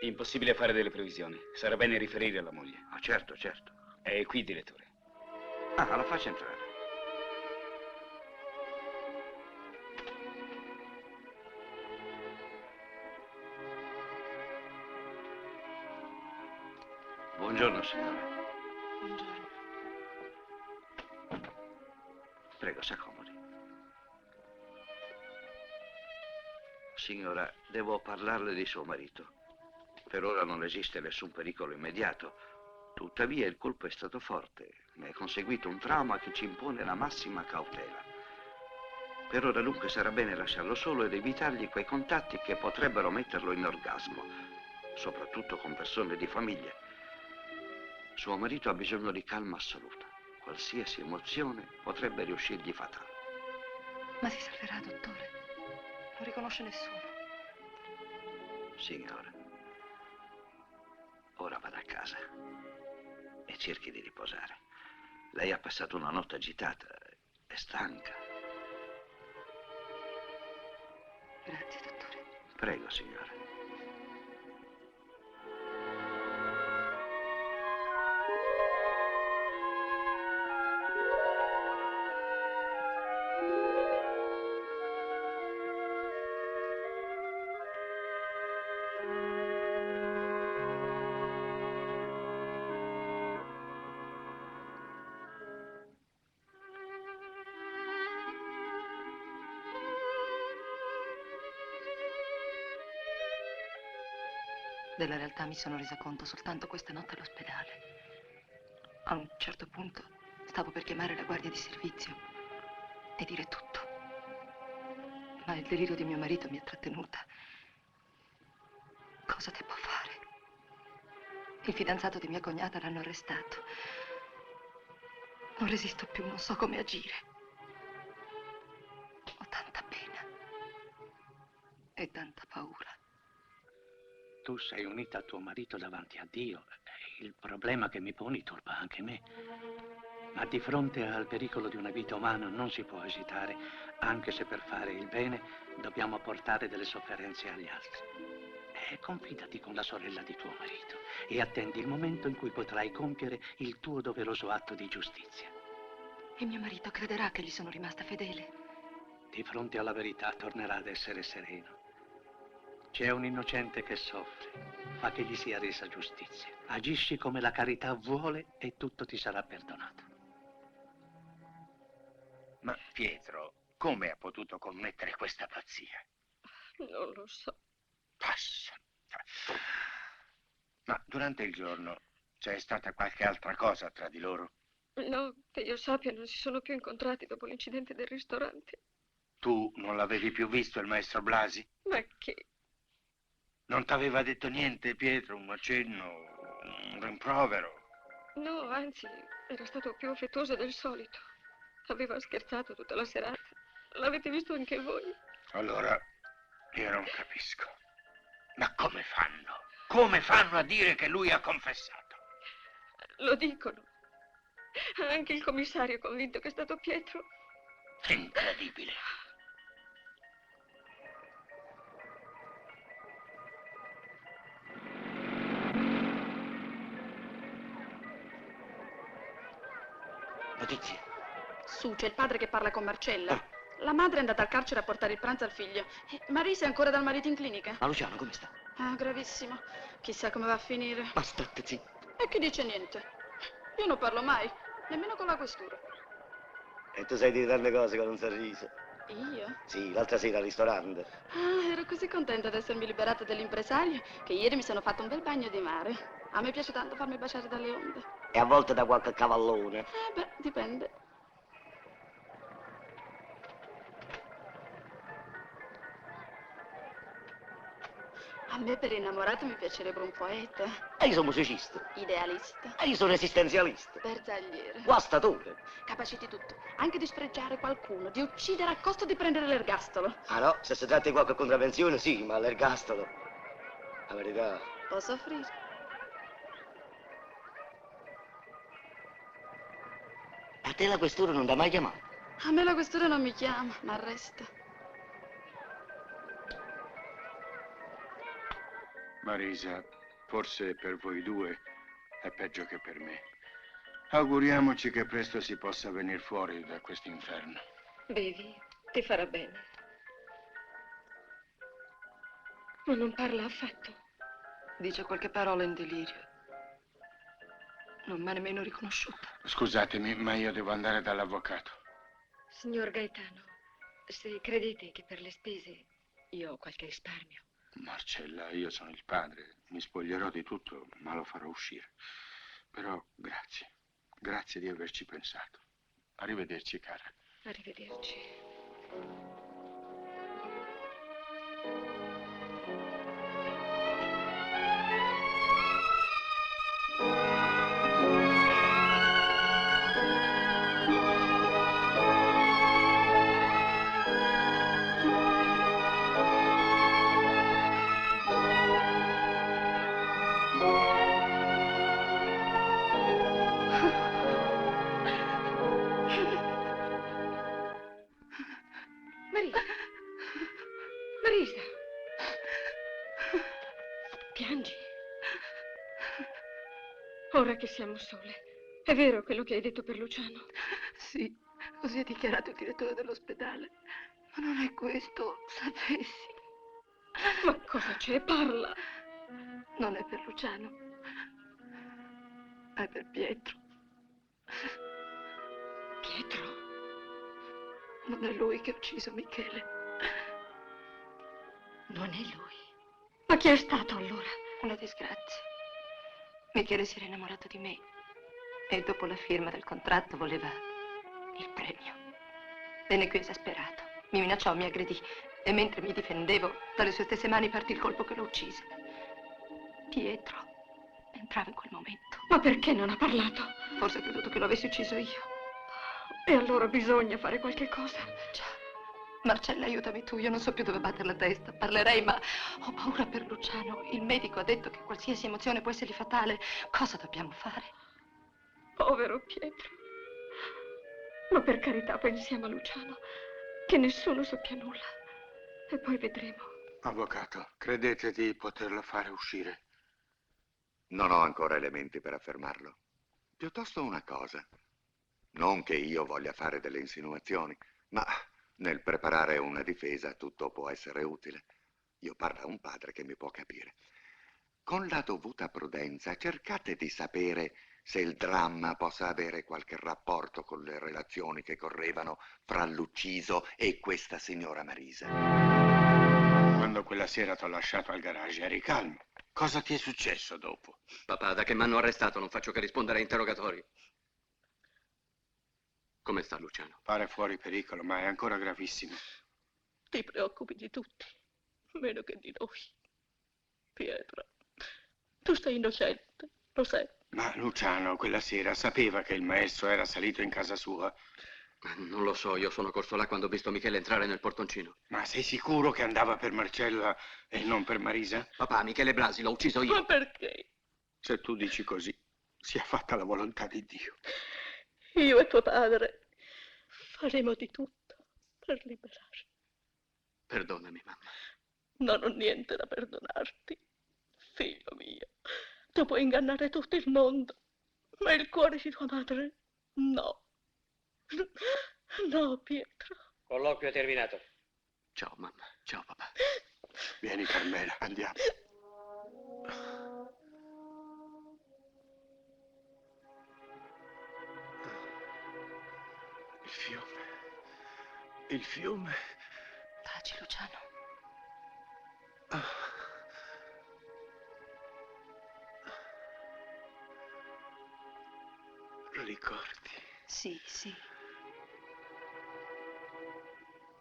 Impossibile fare delle previsioni. Sarà bene riferire alla moglie. Ah, certo, certo. È qui, direttore. Ah, la faccia entrare. Buongiorno, signora. Buongiorno. Prego, si accomodi. Signora, devo parlarle di suo marito. Per ora non esiste nessun pericolo immediato. Tuttavia il colpo è stato forte. Ne è conseguito un trauma che ci impone la massima cautela. Per ora dunque sarà bene lasciarlo solo ed evitargli quei contatti che potrebbero metterlo in orgasmo, soprattutto con persone di famiglia. Suo marito ha bisogno di calma assoluta. Qualsiasi emozione potrebbe riuscirgli fatale. Ma si salverà, dottore? Non riconosce nessuno. Signora, ora vada a casa e cerchi di riposare. Lei ha passato una notte agitata, è stanca. Grazie, dottore. Prego, signora. Della realtà mi sono resa conto soltanto questa notte all'ospedale. A un certo punto stavo per chiamare la guardia di servizio e dire tutto. Ma il delirio di mio marito mi ha trattenuta. Cosa devo fare? Il fidanzato di mia cognata l'hanno arrestato. Non resisto più, non so come agire. Ho tanta pena e tanta paura. Tu sei unita a tuo marito davanti a Dio. Il problema che mi poni turba anche me. Ma di fronte al pericolo di una vita umana non si può esitare, anche se per fare il bene dobbiamo portare delle sofferenze agli altri. E confidati con la sorella di tuo marito e attendi il momento in cui potrai compiere il tuo doveroso atto di giustizia. E mio marito crederà che gli sono rimasta fedele. Di fronte alla verità tornerà ad essere sereno. C'è un innocente che soffre, fa che gli sia resa giustizia. Agisci come la carità vuole e tutto ti sarà perdonato. Ma Pietro, come ha potuto commettere questa pazzia? Non lo so. Passa. Ma durante il giorno c'è stata qualche altra cosa tra di loro? No, che io sappia, non si sono più incontrati dopo l'incidente del ristorante. Tu non l'avevi più visto il maestro Blasi? Ma che? Non t'aveva detto niente, Pietro? Un accenno, un rimprovero? No, anzi, era stato più affettuoso del solito. Aveva scherzato tutta la serata. L'avete visto anche voi? Allora, io non capisco. Ma come fanno? Come fanno a dire che lui ha confessato? Lo dicono. Anche il commissario è convinto che è stato Pietro. Incredibile. Notizie. Su, c'è il padre che parla con Marcella. La madre è andata al carcere a portare il pranzo al figlio. Marisa è ancora dal marito in clinica? Ma Luciano come sta? Ah, gravissimo. Chissà come va a finire. Ma state zitto. E chi dice niente? Io non parlo mai, nemmeno con la questura. E tu sai dire tante cose con un sorriso. Io? Sì, l'altra sera al ristorante. Ah, ero così contenta di essermi liberata dell'impresario che ieri mi sono fatto un bel bagno di mare. A me piace tanto farmi baciare dalle onde. E a volte da qualche cavallone. Beh, dipende. A me per innamorato mi piacerebbe un poeta. E io sono musicista. Idealista. E io sono esistenzialista. Bersagliere. Guastatore. Capace di tutto. Anche di sfregiare qualcuno, di uccidere a costo di prendere l'ergastolo. Ah no, se si tratta di qualche contravvenzione sì, ma l'ergastolo. La verità. Posso offrire? A te la questura non t'ha mai chiamato? A me la questura non mi chiama, ma arresta. Marisa, forse per voi due è peggio che per me. Auguriamoci che presto si possa venire fuori da questo inferno. Bevi, ti farà bene. Ma non parla affatto. Dice qualche parola in delirio. Non mi ha nemmeno riconosciuta. Scusatemi, ma io devo andare dall'avvocato. Signor Gaetano, se credete che per le spese io ho qualche risparmio. Marcella, io sono il padre, mi spoglierò di tutto, ma lo farò uscire. Però grazie, grazie di averci pensato. Arrivederci, cara. Arrivederci. Marisa. Marisa. Piangi. Ora che siamo sole, è vero quello che hai detto per Luciano? Sì, così ha dichiarato il direttore dell'ospedale. Ma non è questo, sapessi. Ma cosa c'è? Parla. Non è per Luciano, è per Pietro. Pietro? Non è lui che ha ucciso Michele. Non è lui. Ma chi è stato allora? Una disgrazia. Michele si era innamorato di me e dopo la firma del contratto voleva il premio. Venne qui esasperato, mi minacciò, mi aggredì e mentre mi difendevo dalle sue stesse mani partì il colpo che lo uccise. Pietro entrava in quel momento. Ma perché non ha parlato? Forse ha creduto che lo avessi ucciso io. E allora bisogna fare qualche cosa. Già. Marcella, aiutami tu, io non so più dove battere la testa. Parlerei, ma ho paura per Luciano. Il medico ha detto che qualsiasi emozione può essergli fatale. Cosa dobbiamo fare? Povero Pietro. Ma per carità, pensiamo a Luciano. Che nessuno sappia nulla. E poi vedremo. Avvocato, credete di poterlo fare uscire? Non ho ancora elementi per affermarlo. Piuttosto una cosa. Non che io voglia fare delle insinuazioni, ma nel preparare una difesa tutto può essere utile. Io parlo a un padre che mi può capire. Con la dovuta prudenza cercate di sapere se il dramma possa avere qualche rapporto con le relazioni che correvano fra l'ucciso e questa signora Marisa. Quando quella sera t'ho lasciato al garage eri calmo. Cosa ti è successo dopo? Papà, da che mi hanno arrestato non faccio che rispondere a interrogatori. Come sta Luciano? Pare fuori pericolo, ma è ancora gravissimo. Ti preoccupi di tutti, meno che di noi. Pietro, tu sei innocente, lo sai. Ma Luciano quella sera sapeva che il maestro era salito in casa sua? Non lo so, io sono corso là quando ho visto Michele entrare nel portoncino. Ma sei sicuro che andava per Marcella e non per Marisa? Papà, Michele Blasi l'ho ucciso io. Ma perché? Se tu dici così, sia fatta la volontà di Dio. Io e tuo padre faremo di tutto per liberarti. Perdonami, mamma. Non ho niente da perdonarti, figlio mio. Tu puoi ingannare tutto il mondo, ma il cuore di tua madre no. No, Pietro. Colloquio terminato. Ciao, mamma. Ciao, papà. Vieni, Carmela, andiamo. Il fiume. Il fiume. Taci, Luciano. Ricordi Sì, sì.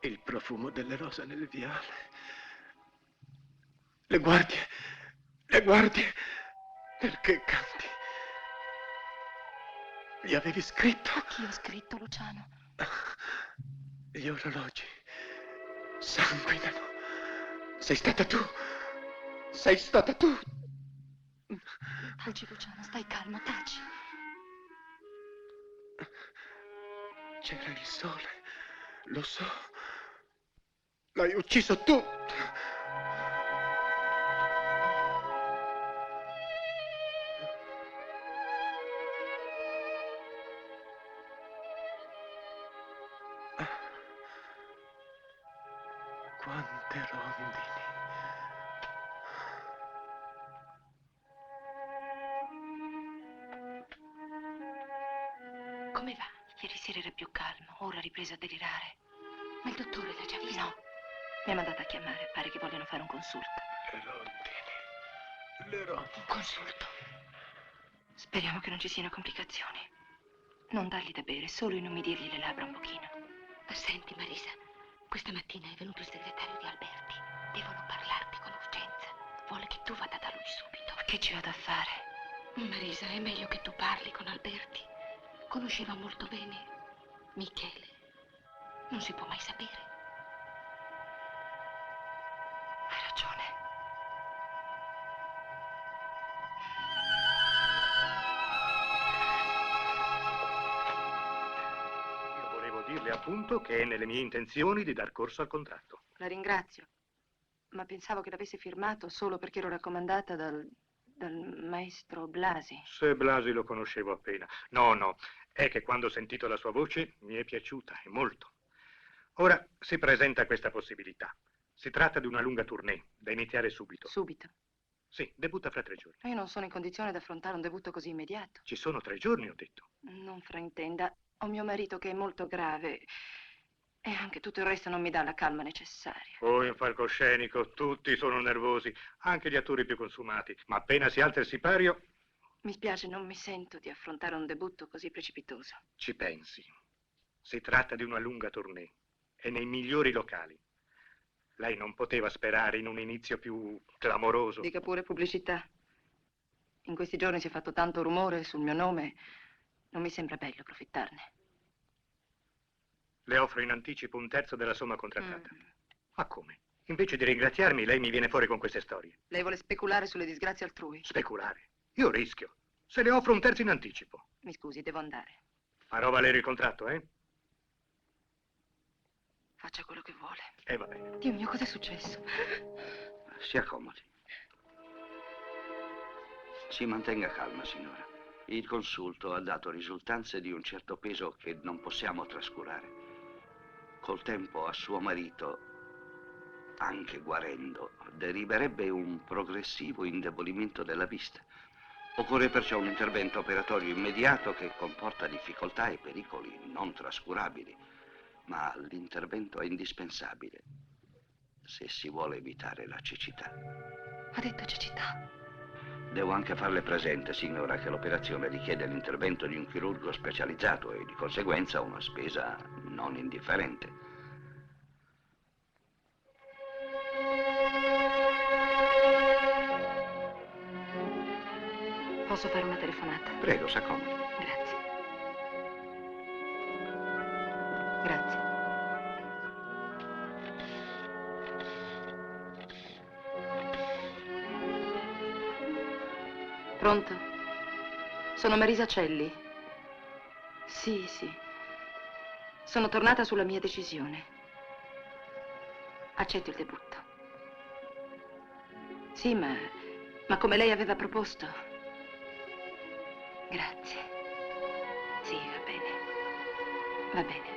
il profumo delle rose nel viale? Le guardie. Le guardie. Perché canti? Gli avevi scritto? A chi ho scritto, Luciano? Gli orologi sanguinano. Sei stata tu. Sei stata tu. Taci, Luciano, stai calmo, taci. C'era il sole. Lo so. L'hai ucciso tu. Quante rondini. Come va? Ieri sera era più calmo, ora ha ripreso a delirare. Ma il dottore l'ha già visto? No. Mi ha mandato a chiamare, pare che vogliono fare un consulto. Le rondini. Le rondini. Un consulto? Speriamo che non ci siano complicazioni. Non dargli da bere, solo inumidirgli le labbra un pochino. Senti, Marisa, questa mattina è venuto il segretario di Alberti. Devono parlarti con urgenza. Vuole che tu vada da lui subito. Ma che ci vado a fare? Marisa, è meglio che tu parli con Alberti. Conosceva molto bene Michele. Non si può mai sapere. Hai ragione. Io volevo dirle appunto che è nelle mie intenzioni di dar corso al contratto. La ringrazio, ma pensavo che l'avesse firmato solo perché ero raccomandata dal maestro Blasi. Se Blasi lo conoscevo appena. No, è che quando ho sentito la sua voce mi è piaciuta, e molto. Ora si presenta questa possibilità. Si tratta di una lunga tournée, da iniziare subito. Subito? Sì, debutta fra 3 giorni. Ma io non sono in condizione di affrontare un debutto così immediato. Ci sono 3 giorni, ho detto. Non fraintenda, ho mio marito che è molto grave e anche tutto il resto non mi dà la calma necessaria. Oh, in palcoscenico tutti sono nervosi, anche gli attori più consumati. Ma appena si alza il sipario... Mi spiace, non mi sento di affrontare un debutto così precipitoso. Ci pensi. Si tratta di una lunga tournée e nei migliori locali. Lei non poteva sperare in un inizio più clamoroso. Dica pure pubblicità. In questi giorni si è fatto tanto rumore sul mio nome, non mi sembra bello approfittarne. Le offro in anticipo 1/3 della somma contrattata. Ma come? Invece di ringraziarmi, lei mi viene fuori con queste storie. Lei vuole speculare sulle disgrazie altrui? Speculare? Io rischio. Se le offro 1/3 in anticipo. Mi scusi, devo andare. Farò valere il contratto, eh? Faccia quello che vuole. Va bene. Dio mio, cos'è successo? Si accomodi. Si mantenga calma, signora. Il consulto ha dato risultanze di un certo peso che non possiamo trascurare. Col tempo a suo marito, anche guarendo, deriverebbe un progressivo indebolimento della vista. Occorre perciò un intervento operatorio immediato che comporta difficoltà e pericoli non trascurabili, ma l'intervento è indispensabile se si vuole evitare la cecità. Ha detto cecità? Devo anche farle presente, signora, che l'operazione richiede l'intervento di un chirurgo specializzato e di conseguenza una spesa non indifferente. Posso fare una telefonata? Prego, s'accomodi. Grazie. Grazie. Pronto? Sono Marisa Celli. Sì, sì. Sono tornata sulla mia decisione. Accetto il debutto. Sì, ma come lei aveva proposto. Grazie. Sì, va bene. Va bene.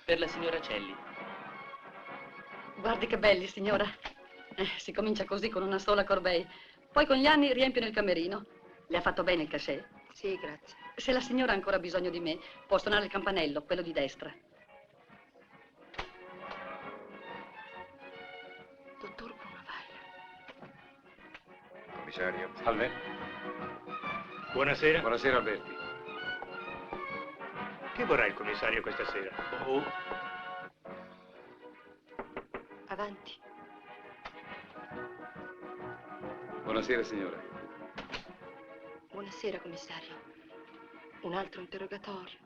Per la signora Celli. Guardi che belli, signora. Si comincia così con una sola corbeille. Poi con gli anni riempiono il camerino. Le ha fatto bene il cachet? Sì, grazie. Se la signora ha ancora bisogno di me, può suonare il campanello, quello di destra. Dottor Bruno Vaila. Commissario. Salve. Buonasera. Buonasera, Alberti. Che vorrà il commissario questa sera? Avanti. Buonasera, signora. Buonasera, commissario. Un altro interrogatorio.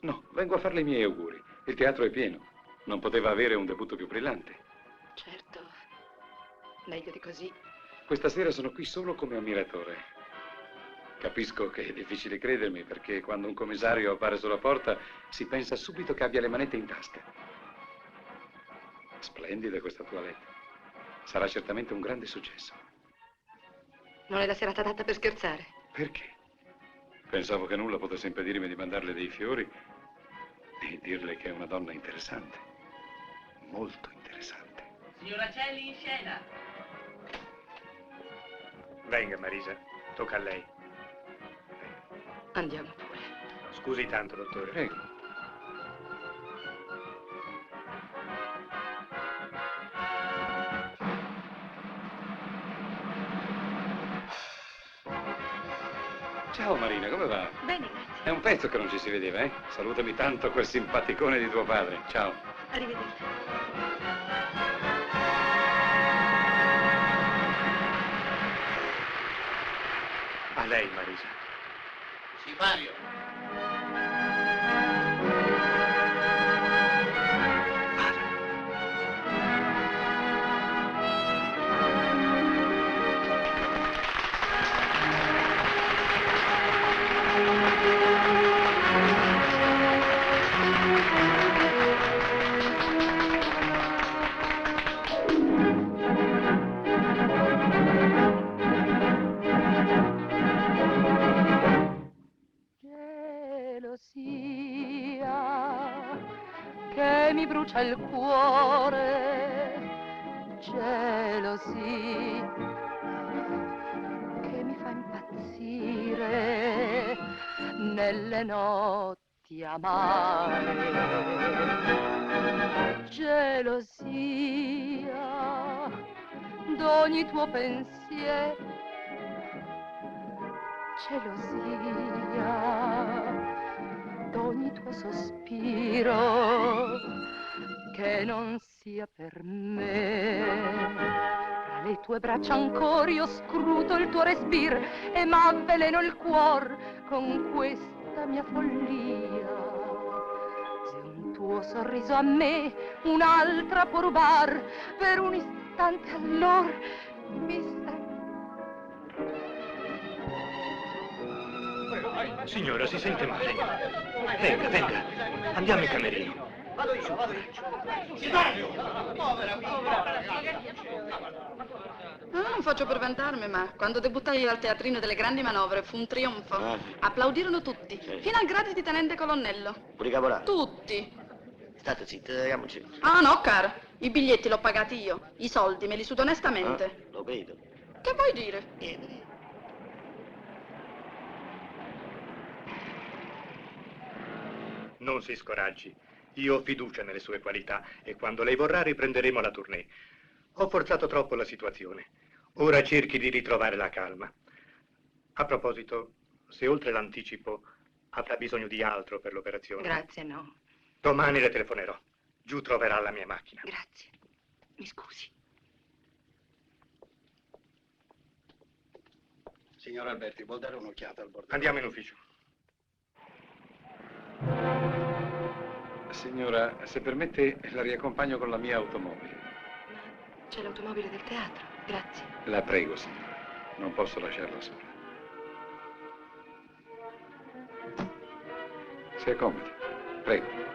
No, vengo a farle i miei auguri. Il teatro è pieno. Non poteva avere un debutto più brillante. Certo. Meglio di così. Questa sera sono qui solo come ammiratore. Capisco che è difficile credermi, perché quando un commissario appare sulla porta si pensa subito che abbia le manette in tasca. Splendida questa toilette. Sarà certamente un grande successo. Non è la serata adatta per scherzare. Perché? Pensavo che nulla potesse impedirmi di mandarle dei fiori e dirle che è una donna interessante. Molto interessante. Signora Celli in scena. Venga, Marisa. Tocca a lei. Andiamo pure. Scusi tanto, dottore. Prego. Ciao Marina, come va? Bene, grazie. È un pezzo che non ci si vedeva, eh? Salutami tanto quel simpaticone di tuo padre. Ciao. Arrivederci. A lei, Marisa. Sipario. Gelosia che mi brucia il cuore, gelosia che mi fa impazzire nelle notti amare, gelosia d'ogni tuo pensiero, gelosia d'ogni tuo sospiro che non sia per me. Tra le tue braccia ancora io scruto il tuo respiro e m'avveleno il cuor con questa mia follia. Se un tuo sorriso a me un'altra può rubar, per un istante allora mi stai. Signora, si sente male. Venga, venga. Andiamo in camerino. Vado io. Sipario! Non faccio per vantarmi, ma quando debuttai al teatrino delle grandi manovre fu un trionfo. Applaudirono tutti, fino al grado di tenente colonnello. Pure i caporali. Tutti. State zitti, andiamoci. Ah no, cara, i biglietti l'ho pagati io, i soldi me li sudo onestamente. Lo vedo. Che vuoi dire? Niente. Non si scoraggi. Io ho fiducia nelle sue qualità e quando lei vorrà riprenderemo la tournée. Ho forzato troppo la situazione. Ora cerchi di ritrovare la calma. A proposito, se oltre l'anticipo avrà bisogno di altro per l'operazione. Grazie, no. Domani le telefonerò. Giù troverà la mia macchina. Grazie. Mi scusi. Signor Alberti, vuol dare un'occhiata al bordello? Andiamo in ufficio. Signora, se permette, la riaccompagno con la mia automobile. Ma c'è l'automobile del teatro. Grazie. La prego, signora. Non posso lasciarla sola. Si accomodi. Prego.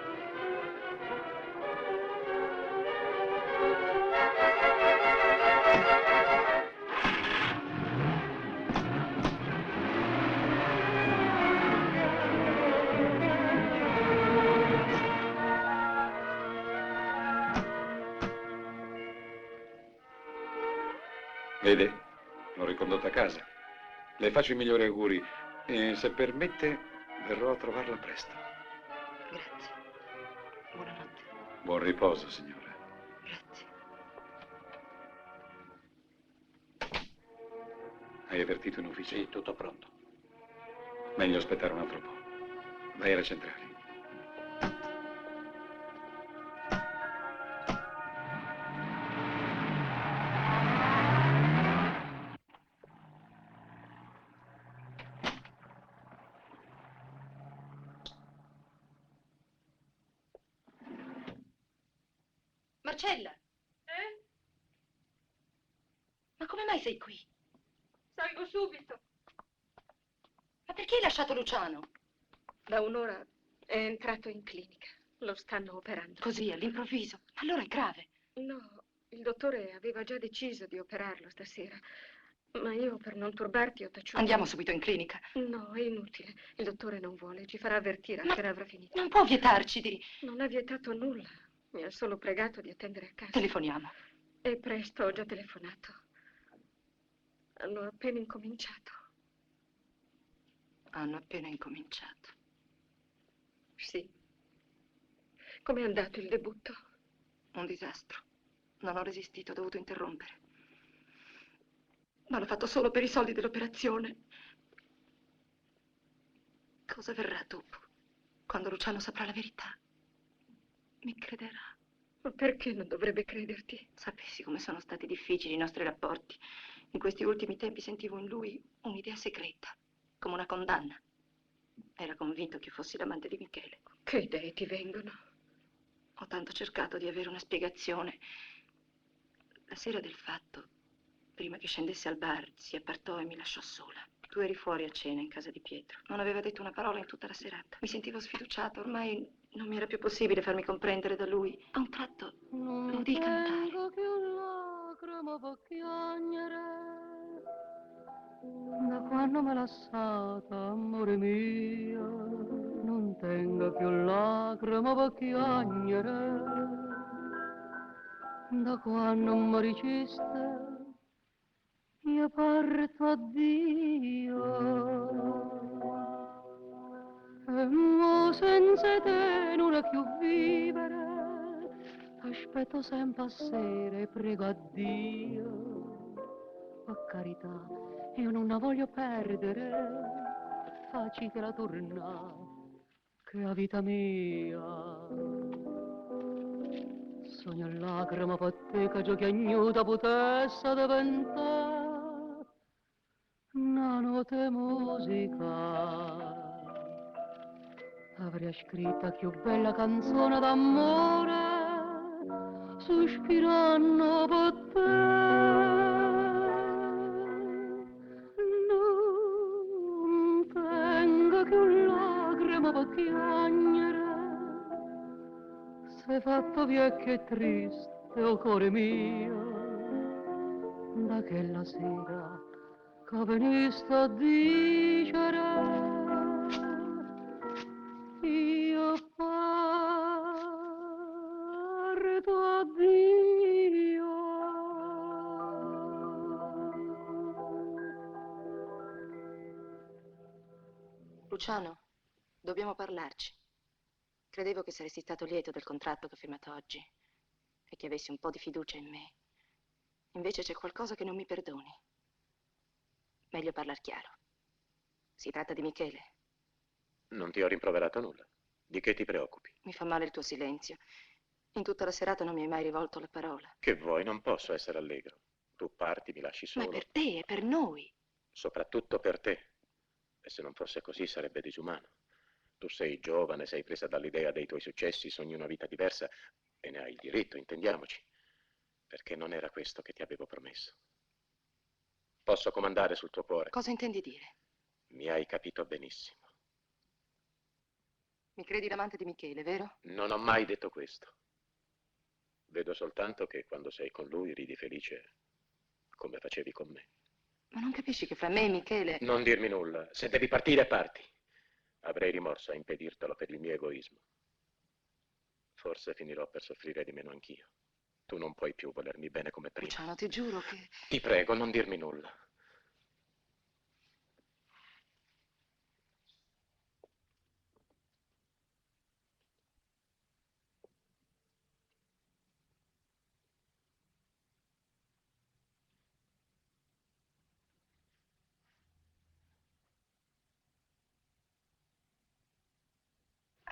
Vede? L'ho ricondotto a casa. Le faccio i migliori auguri e, se permette, verrò a trovarla presto. Grazie. Buonanotte. Buon riposo, signora. Grazie. Hai avvertito in ufficio? Sì, tutto pronto. Meglio aspettare un altro po'. Vai alla centrale. Marcella! Ma come mai sei qui? Salgo subito. Ma perché hai lasciato Luciano? Da un'ora è entrato in clinica. Lo stanno operando. Così, all'improvviso. Allora è grave. No, il dottore aveva già deciso di operarlo stasera. Ma io, per non turbarti, ho taciuto. Andiamo subito in clinica. No, è inutile. Il dottore non vuole. Ci farà avvertire appena avrà finito. Non può vietarci di... Non ha vietato nulla. Mi ha solo pregato di attendere a casa. Telefoniamo. E presto, ho già telefonato. Hanno appena incominciato. Hanno appena incominciato. Sì. Com'è andato il debutto? Un disastro. Non ho resistito, ho dovuto interrompere. Ma l'ho fatto solo per i soldi dell'operazione. Cosa verrà dopo? Quando Luciano saprà la verità? Mi crederà. Ma perché non dovrebbe crederti? Sapessi come sono stati difficili i nostri rapporti. In questi ultimi tempi sentivo in lui un'idea segreta, come una condanna. Era convinto che fossi l'amante di Michele. Che idee ti vengono? Ho tanto cercato di avere una spiegazione. La sera del fatto, prima che scendesse al bar, si appartò e mi lasciò sola. Tu eri fuori a cena in casa di Pietro. Non aveva detto una parola in tutta la serata. Mi sentivo sfiduciata, ormai non mi era più possibile farmi comprendere da lui. A un tratto lo udii cantare. Tengo più lacrime per piangere da quando mi hai lasciata, amore mio. Non tengo più lacrime per piangere da quando mi diceste io parto addio. E mo senza te non è più vivere, aspetto sempre a sera e prego a Dio. Per carità, io non la voglio perdere, facitela tornare, che è vita mia. Sogno a lacrima per te che giochi agnuta potessa diventare una notte musica. Avrei scritta più bella canzone d'amore sospirando per te. Non tengo più lacrime per piangere, sei fatto vecchio e triste, o cuore mio, da quella sera che veniste a dicere io parto addio. Luciano, dobbiamo parlarci. Credevo che saresti stato lieto del contratto che ho firmato oggi e che avessi un po' di fiducia in me. Invece c'è qualcosa che non mi perdoni. Meglio parlar chiaro. Si tratta di Michele. Non ti ho rimproverato nulla. Di che ti preoccupi? Mi fa male il tuo silenzio. In tutta la serata non mi hai mai rivolto la parola. Che vuoi? Non posso essere allegro. Tu parti, mi lasci Ma solo. è per te, è per noi. Soprattutto per te. E se non fosse così sarebbe disumano. Tu sei giovane, sei presa dall'idea dei tuoi successi, sogni una vita diversa e ne hai il diritto, intendiamoci. Perché non era questo che ti avevo promesso. Posso comandare sul tuo cuore. Cosa intendi dire? Mi hai capito benissimo. Mi credi l'amante di Michele, vero? Non ho mai detto questo. Vedo soltanto che quando sei con lui ridi felice come facevi con me. Ma non capisci che fra me e Michele... Non dirmi nulla. Se devi partire, parti. Avrei rimorso a impedirtelo per il mio egoismo. Forse finirò per soffrire di meno anch'io. Tu non puoi più volermi bene come prima. Luciano, ti giuro che... Ti prego, non dirmi nulla.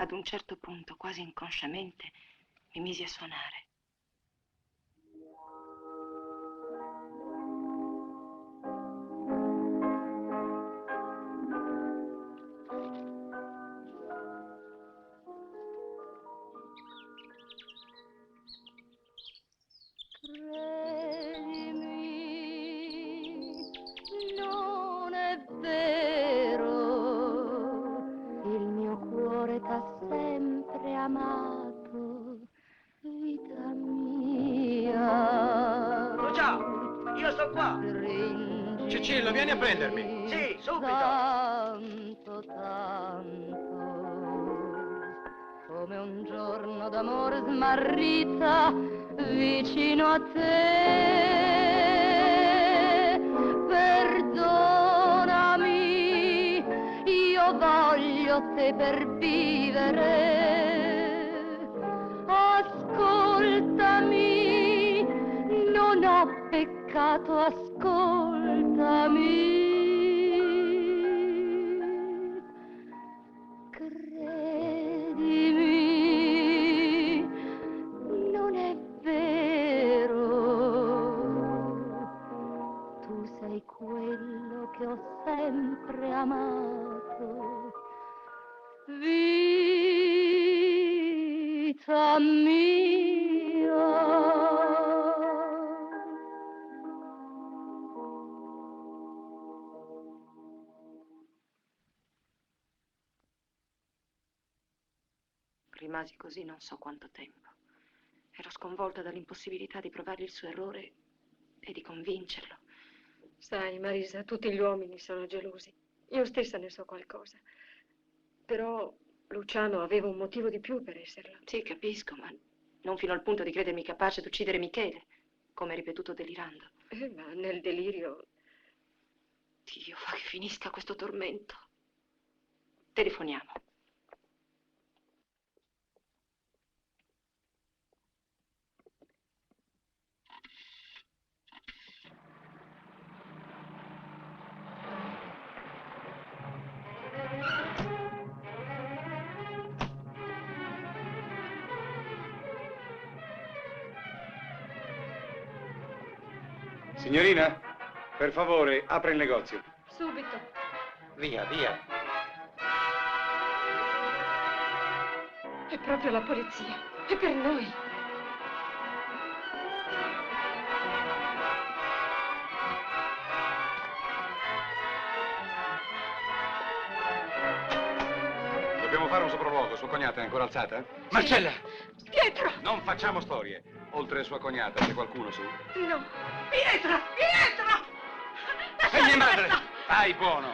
Ad un certo punto, quasi inconsciamente, mi misi a suonare. Credimi, non è vero, il mio cuore t'ha sempre amato, vita mia. Lucia, io sto qua. Cicillo, vieni a prendermi. Sì, subito. Tanto, tanto, come un giorno d'amore smarrita vicino a te. Perdonami, io voglio te per vivere. Ascoltami, non ho peccato, ascoltami. Credimi, non è vero, tu sei quello che ho sempre amato, vita mia. Rimasi così non so quanto tempo. Ero sconvolta dall'impossibilità di provargli il suo errore e di convincerlo. Sai, Marisa, tutti gli uomini sono gelosi. Io stessa ne so qualcosa. Però Luciano aveva un motivo di più per esserlo. Sì, capisco, ma non fino al punto di credermi capace di uccidere Michele, come ripetuto delirando. Ma nel delirio... Dio, fa che finisca questo tormento. Telefoniamo. Signorina, per favore, apra il negozio. Subito. Via, via. È proprio la polizia. È per noi. Dobbiamo fare un sopralluogo. Sua cognata è ancora alzata? Marcella! Pietro! Non facciamo storie. Oltre a sua cognata, c'è qualcuno su? No! Pietro! Pietro! E mia madre! Stai buono!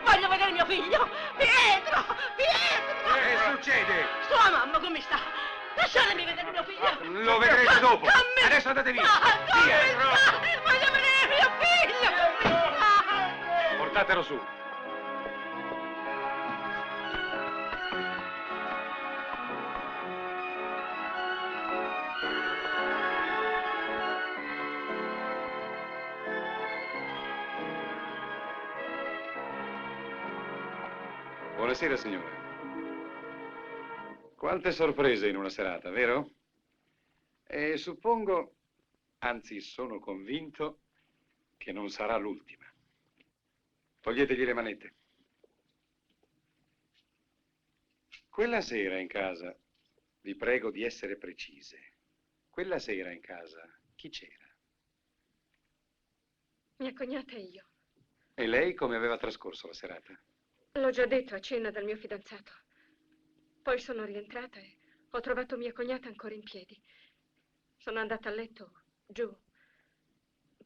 Voglio vedere mio figlio! Pietro! Pietro! Che succede? Sua mamma come sta? Lasciatemi vedere mio figlio! Lo vedrete dopo! Dammi! Adesso andate via! Pietro! Voglio vedere mio figlio! Portatelo su! Buonasera, signora. Quante sorprese in una serata, vero? E suppongo, anzi sono convinto, che non sarà l'ultima. Toglietegli le manette. Quella sera in casa, vi prego di essere precise. Quella sera in casa, chi c'era? Mia cognata e io. E lei come aveva trascorso la serata? L'ho già detto a cena dal mio fidanzato. Poi sono rientrata e ho trovato mia cognata ancora in piedi. Sono andata a letto, giù,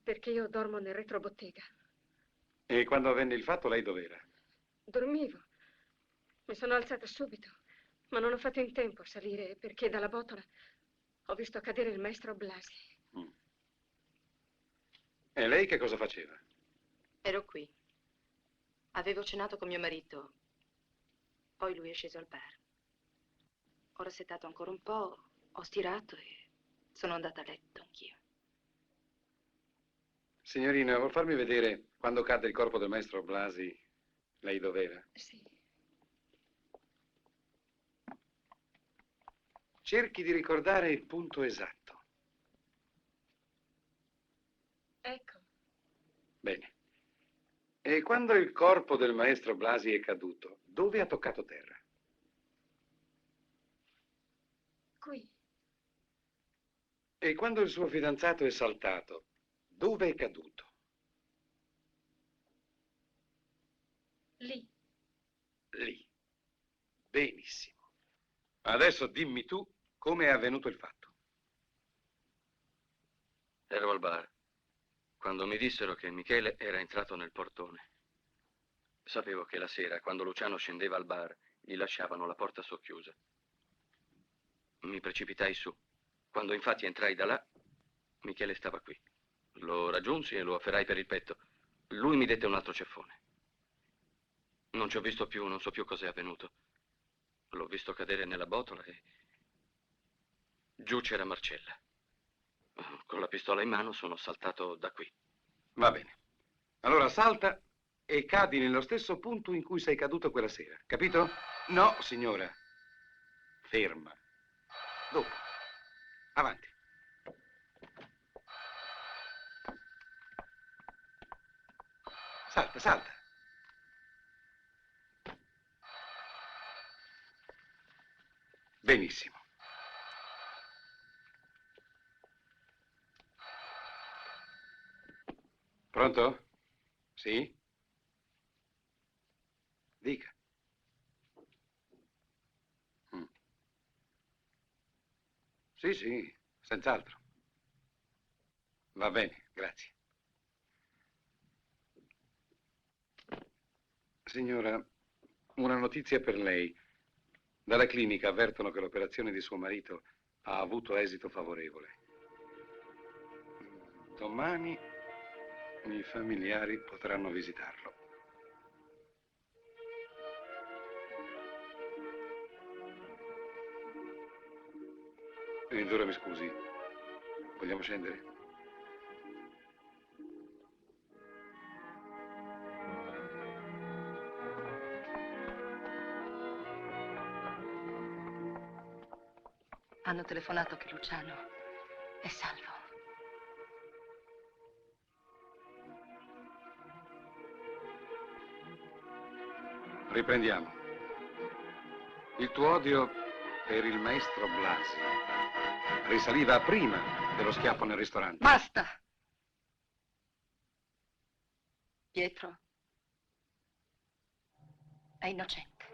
perché io dormo nel retrobottega. E quando avvenne il fatto, lei dov'era? Dormivo. Mi sono alzata subito, ma non ho fatto in tempo a salire perché dalla botola ho visto cadere il maestro Blasi. E lei che cosa faceva? Ero qui. Avevo cenato con mio marito. Poi lui è sceso al bar. Ho rassettato ancora un po', ho stirato e sono andata a letto anch'io. Signorina, vuol farmi vedere quando cadde il corpo del maestro Blasi, lei dov'era? Sì. Cerchi di ricordare il punto esatto. Ecco. Bene. E quando il corpo del maestro Blasi è caduto, dove ha toccato terra? Qui. E quando il suo fidanzato è saltato, dove è caduto? Lì. Lì. Benissimo. Adesso dimmi tu come è avvenuto il fatto. Ero al bar quando mi dissero che Michele era entrato nel portone. Sapevo che la sera, quando Luciano scendeva al bar, gli lasciavano la porta socchiusa. Mi precipitai su. Quando infatti entrai da là, Michele stava qui. Lo raggiunsi e lo afferrai per il petto. Lui mi dette un altro ceffone. Non ci ho visto più, non so più cos'è avvenuto. L'ho visto cadere nella botola e giù c'era Marcella. Con la pistola in mano sono saltato da qui. Va bene. Allora salta e cadi nello stesso punto in cui sei caduto quella sera. Capito? No, signora. Ferma. Dopo. Avanti. Salta, salta. Benissimo. Pronto? Sì? Dica. Sì, sì, senz'altro. Va bene, grazie. Signora, una notizia per lei. Dalla clinica avvertono che l'operazione di suo marito ha avuto esito favorevole. Domani i familiari potranno visitarlo. Ora mi scusi, vogliamo scendere? Hanno telefonato che Luciano è salvo. Riprendiamo. Il tuo odio per il maestro Blasi risaliva prima dello schiaffo nel ristorante. Basta! Pietro è innocente.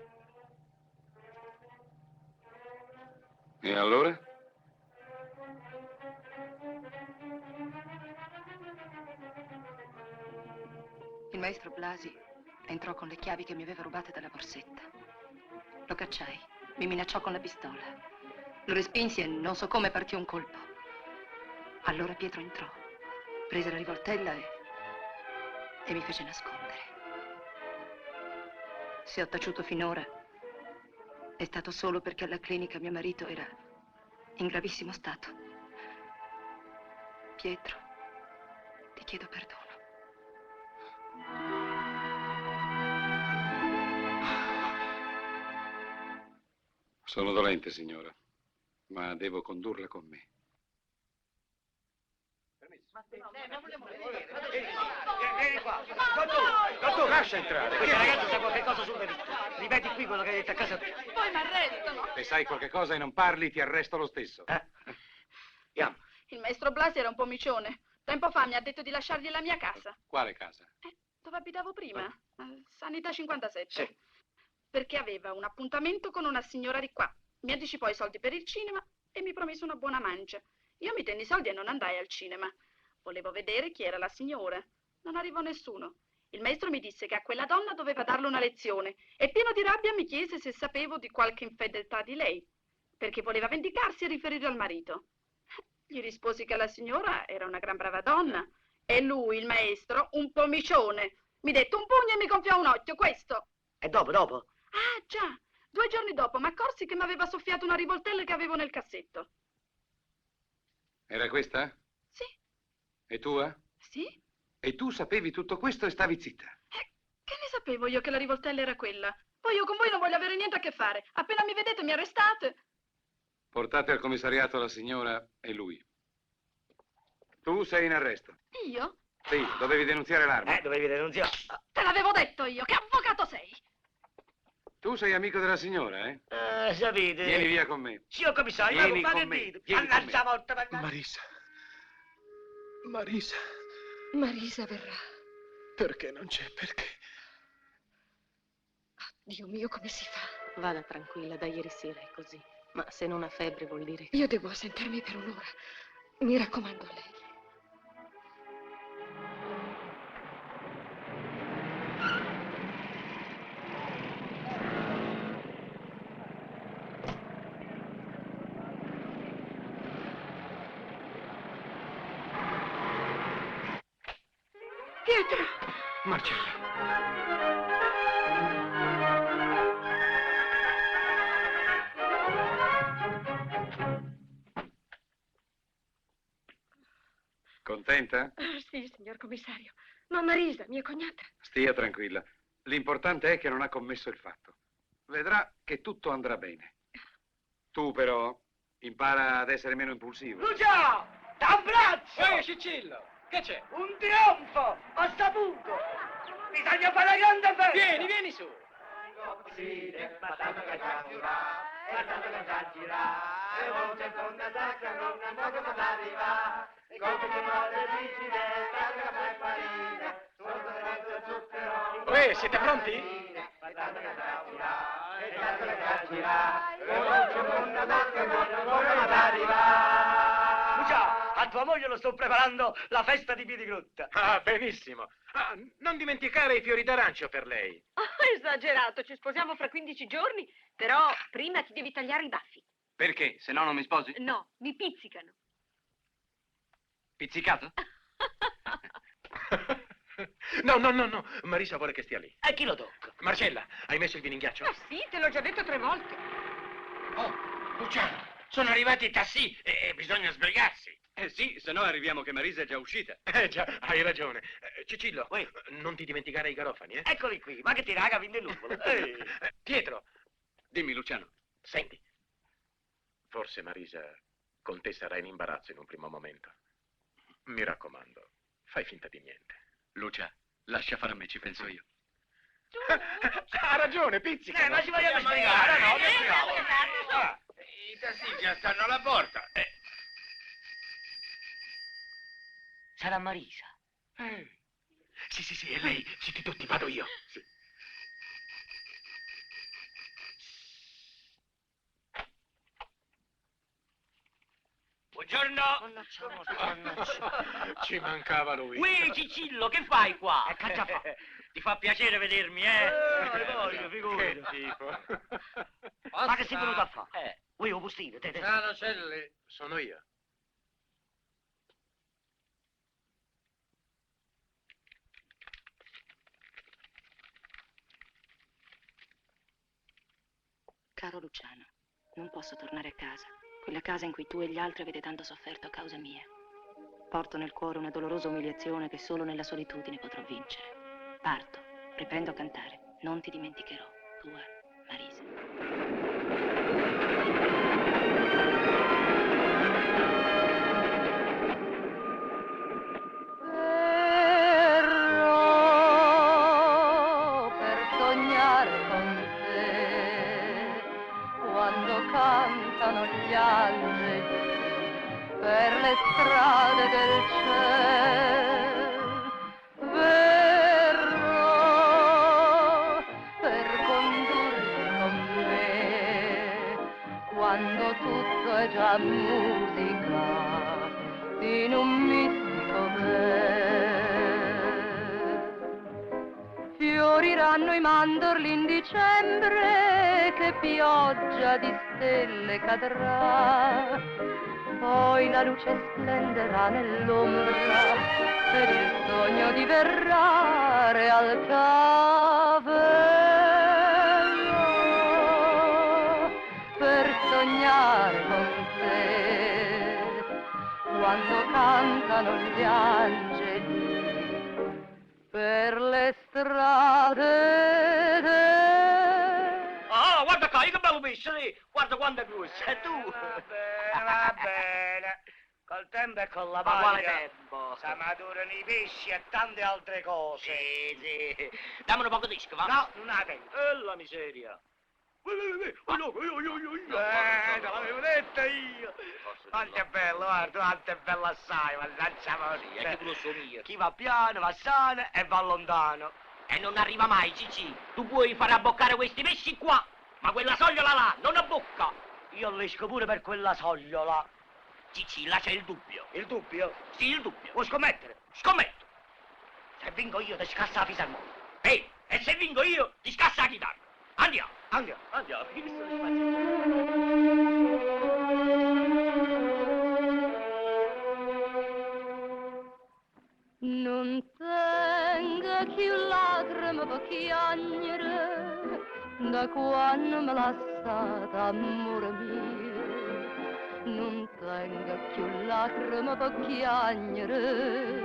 E allora? Il maestro Blasi entrò con le chiavi che mi aveva rubate dalla borsetta. Lo cacciai, mi minacciò con la pistola. Lo respinsi e non so come partì un colpo. Allora Pietro entrò, prese la rivoltella e mi fece nascondere. Se ho taciuto finora è stato solo perché alla clinica mio marito era in gravissimo stato. Pietro, ti chiedo perdono. Sono dolente, signora, ma devo condurla con me. Vieni qua. Dottore, lascia entrare. Questa ragazza sa qualche cosa sul delitto. Ripeti qui quello che hai detto a casa tua. Poi mi arrestano. Se sai qualche cosa e non parli, ti arresto lo stesso. Andiamo. Il maestro Blasi era un pomicione. Tempo fa mi ha detto di lasciargli la mia casa. Quale casa? Dove abitavo prima? Sanità 57. Sì. Perché aveva un appuntamento con una signora di qua. Mi anticipò i soldi per il cinema e mi promise una buona mancia. Io mi tenni i soldi e non andai al cinema. Volevo vedere chi era la signora. Non arrivò nessuno. Il maestro mi disse che a quella donna doveva darle una lezione e pieno di rabbia mi chiese se sapevo di qualche infedeltà di lei, perché voleva vendicarsi e riferire al marito. Gli risposi che la signora era una gran brava donna e lui, il maestro, un pomicione. Mi dette un pugno e mi gonfiò un occhio, questo. E dopo? Ah, già. 2 giorni dopo mi accorsi che mi aveva soffiato una rivoltella che avevo nel cassetto. Era questa? Sì. E tua? Sì? E tu sapevi tutto questo e stavi zitta? Che ne sapevo io che la rivoltella era quella? Poi io con voi non voglio avere niente a che fare. Appena mi vedete mi arrestate. Portate al commissariato la signora e lui. Tu sei in arresto. Io? Sì, dovevi denunziare l'arma. Dovevi denunziare. Te l'avevo detto io. Che avvocato sei? Tu sei amico della signora, eh? Sapete. Vieni via con me. Signor commissario, Vieni ma con me. Vieni con me. Marisa. Marisa verrà. Perché non c'è? Perché? Dio mio, come si fa? Vada tranquilla, da ieri sera è così. Ma se non ha febbre vuol dire che... Io devo assentarmi per un'ora. Mi raccomando a lei. Pietro! Marcella. Contenta? Sì, signor commissario. Ma Marisa, mia cognata. Stia tranquilla. L'importante è che non ha commesso il fatto. Vedrà che tutto andrà bene. Tu però impara ad essere meno impulsivo. Lucia! T'abbraccio! Ehi, Cicillo! Che c'è? Un trionfo! Ho saputo! Bisogna fare la grande festa! Vieni su! Siete pronti? Lucia, a tua moglie lo sto preparando la festa di Piedigrotta. Ah, benissimo. Non dimenticare i fiori d'arancio per lei. Esagerato, ci sposiamo fra 15 giorni, però prima ti devi tagliare i baffi. Perché? Se no non mi sposi? No, mi pizzicano. Pizzicato? No, Marisa vuole che stia lì. E chi lo tocca? Marcella, hai messo il vino in ghiaccio? Ah sì, te l'ho già detto 3 volte. Oh, Luciano, sono arrivati i tassi e bisogna sbrigarsi. Sì, se no arriviamo che Marisa è già uscita. Già, hai ragione. Cicillo, non ti dimenticare i garofani, eh? Eccoli qui, ma che ti raga, vin del nuvolo. Pietro. Dimmi, Luciano. Senti, forse Marisa con te sarà in imbarazzo in un primo momento. Mi raccomando, fai finta di niente. Lucia, lascia fare a me, ci penso io. Ha ragione, pizzica. Ma ci vogliamo spiegare, no? I tassi già stanno alla porta. Sarà Marisa. Sì, è lei. Zitti tutti, vado io. Sì. Buongiorno. Ci mancava lui. Ui, Cicillo, che fai qua? Che fa? Ti fa piacere vedermi, Voglio, figurati. Che tipo. Ma che sei venuto a fare? Ui, un postino, te. Ciao, Celli. Sono io. Caro Luciano, non posso tornare a casa. Quella casa in cui tu e gli altri avete tanto sofferto a causa mia. Porto nel cuore una dolorosa umiliazione che solo nella solitudine potrò vincere. Parto, riprendo a cantare. Non ti dimenticherò. Tua Marisa. strade del cielo verrò per condurti con me quando tutto è già musica in un mistico vero. Fioriranno i mandorli in dicembre, che pioggia di stelle cadrà, poi la luce splenderà nell'ombra ed il sogno diverrà realtà. Verrò per sognare con te quando cantano gli angeli per le strade Ah, guarda qua, che bello pesce lì! Guarda quanto è grosso, e tu? Va bene. Col tempo e con la Ma quale voglia tempo? si maturano i pesci e tante altre cose. Sì, sì. Dammi un poco di disco, va? No, non ha tempo. E la miseria. Te l'avevo detto io. Quanto è bello, guarda, quanto è bello assai, mannaggia morte. Sì, è che grosso mio. Chi va piano va sano e va lontano. E non arriva mai, Cicci. Tu puoi fare abboccare questi pesci qua, ma quella sogliola là non abbocca. Io l'esco pure per quella sogliola. Cicci, là c'è il dubbio. Il dubbio? Sì, il dubbio. Vuoi scommettere? Scommetto. Se vinco io ti scassa la fisarmonica. Ehi, e se vinco io, ti scassa la chitarra. Andiamo. Andiamo. Andiamo. non tenga più lacrime per piangere da quando me l'ha stata, amore mio. Non tenga più lacrime per piangere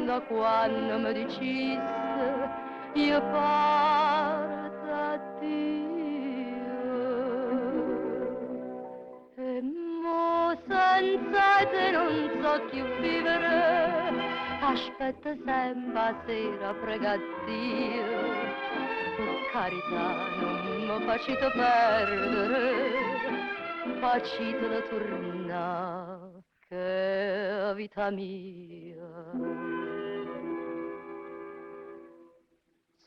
da quando mi diceste io parto a Dio. E mo senza te non so più vivere, aspetta sempre a sera, prega Dio. Per carità non mi facete perdere, facete da tornare, che vita mia.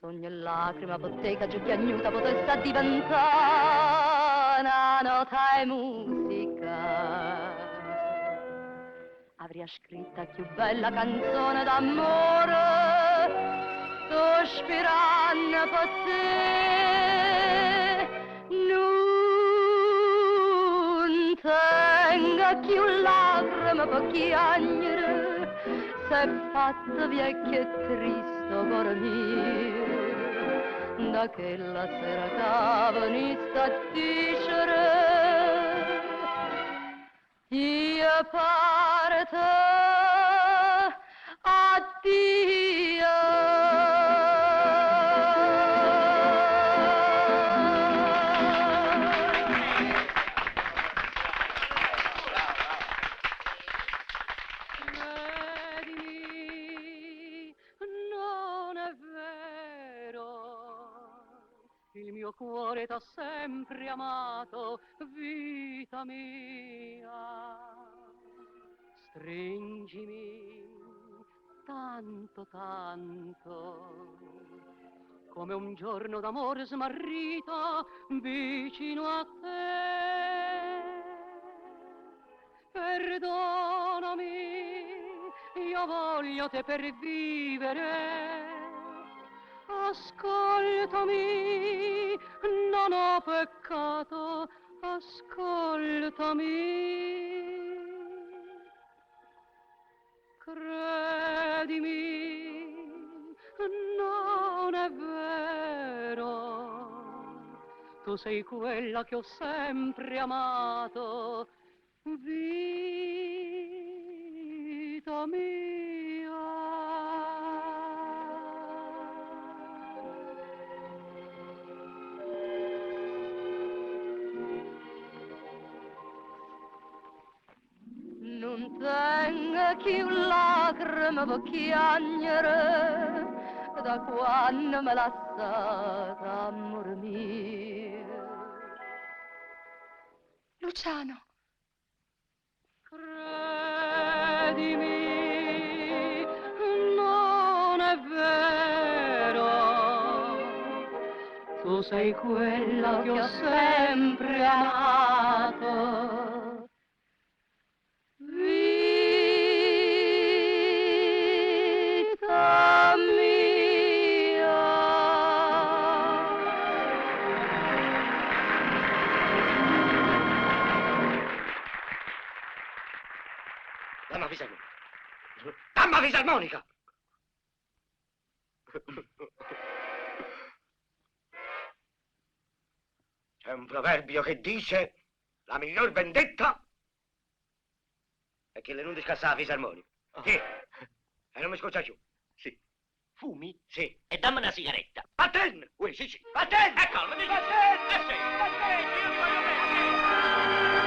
Sogno e lacrima, bottega, giù piagnuta, potesse diventare una nota e musica. Avrei scritta più bella canzone d'amore, sospirando per te. Non tenga più lacrime per piangere, se è fatto vecchio e triste cuore mio, da che la sera che veniste a dicere io parto Credimi, non è vero, il mio cuore t'ha sempre amato, vita mia. Stringimi tanto, tanto, come un giorno d'amore smarrito vicino a te. Perdonami, io voglio te per vivere. Ascoltami, non ho peccato, ascoltami. Credimi, non è vero, tu sei quella che ho sempre amato, vita mia. Non tenga più lacrime per piangere da quando me l'ha stata, amore mio. Luciano. Credimi, credimi, non è vero. Tu sei quella che ho sempre amato. Vita mia. Dammi la fisarmonica. Dammi la fisarmonica. C'è un proverbio che dice la miglior vendetta è che le non discassa la fisarmonica. Sì. E non mi scoccia più. Sì. Fumi? Sì. E dammi una sigaretta. Patten! Ui, sì, sì. Patten! Ecco, mi dici. Patten! Sì. Patten! Io ti voglio bene.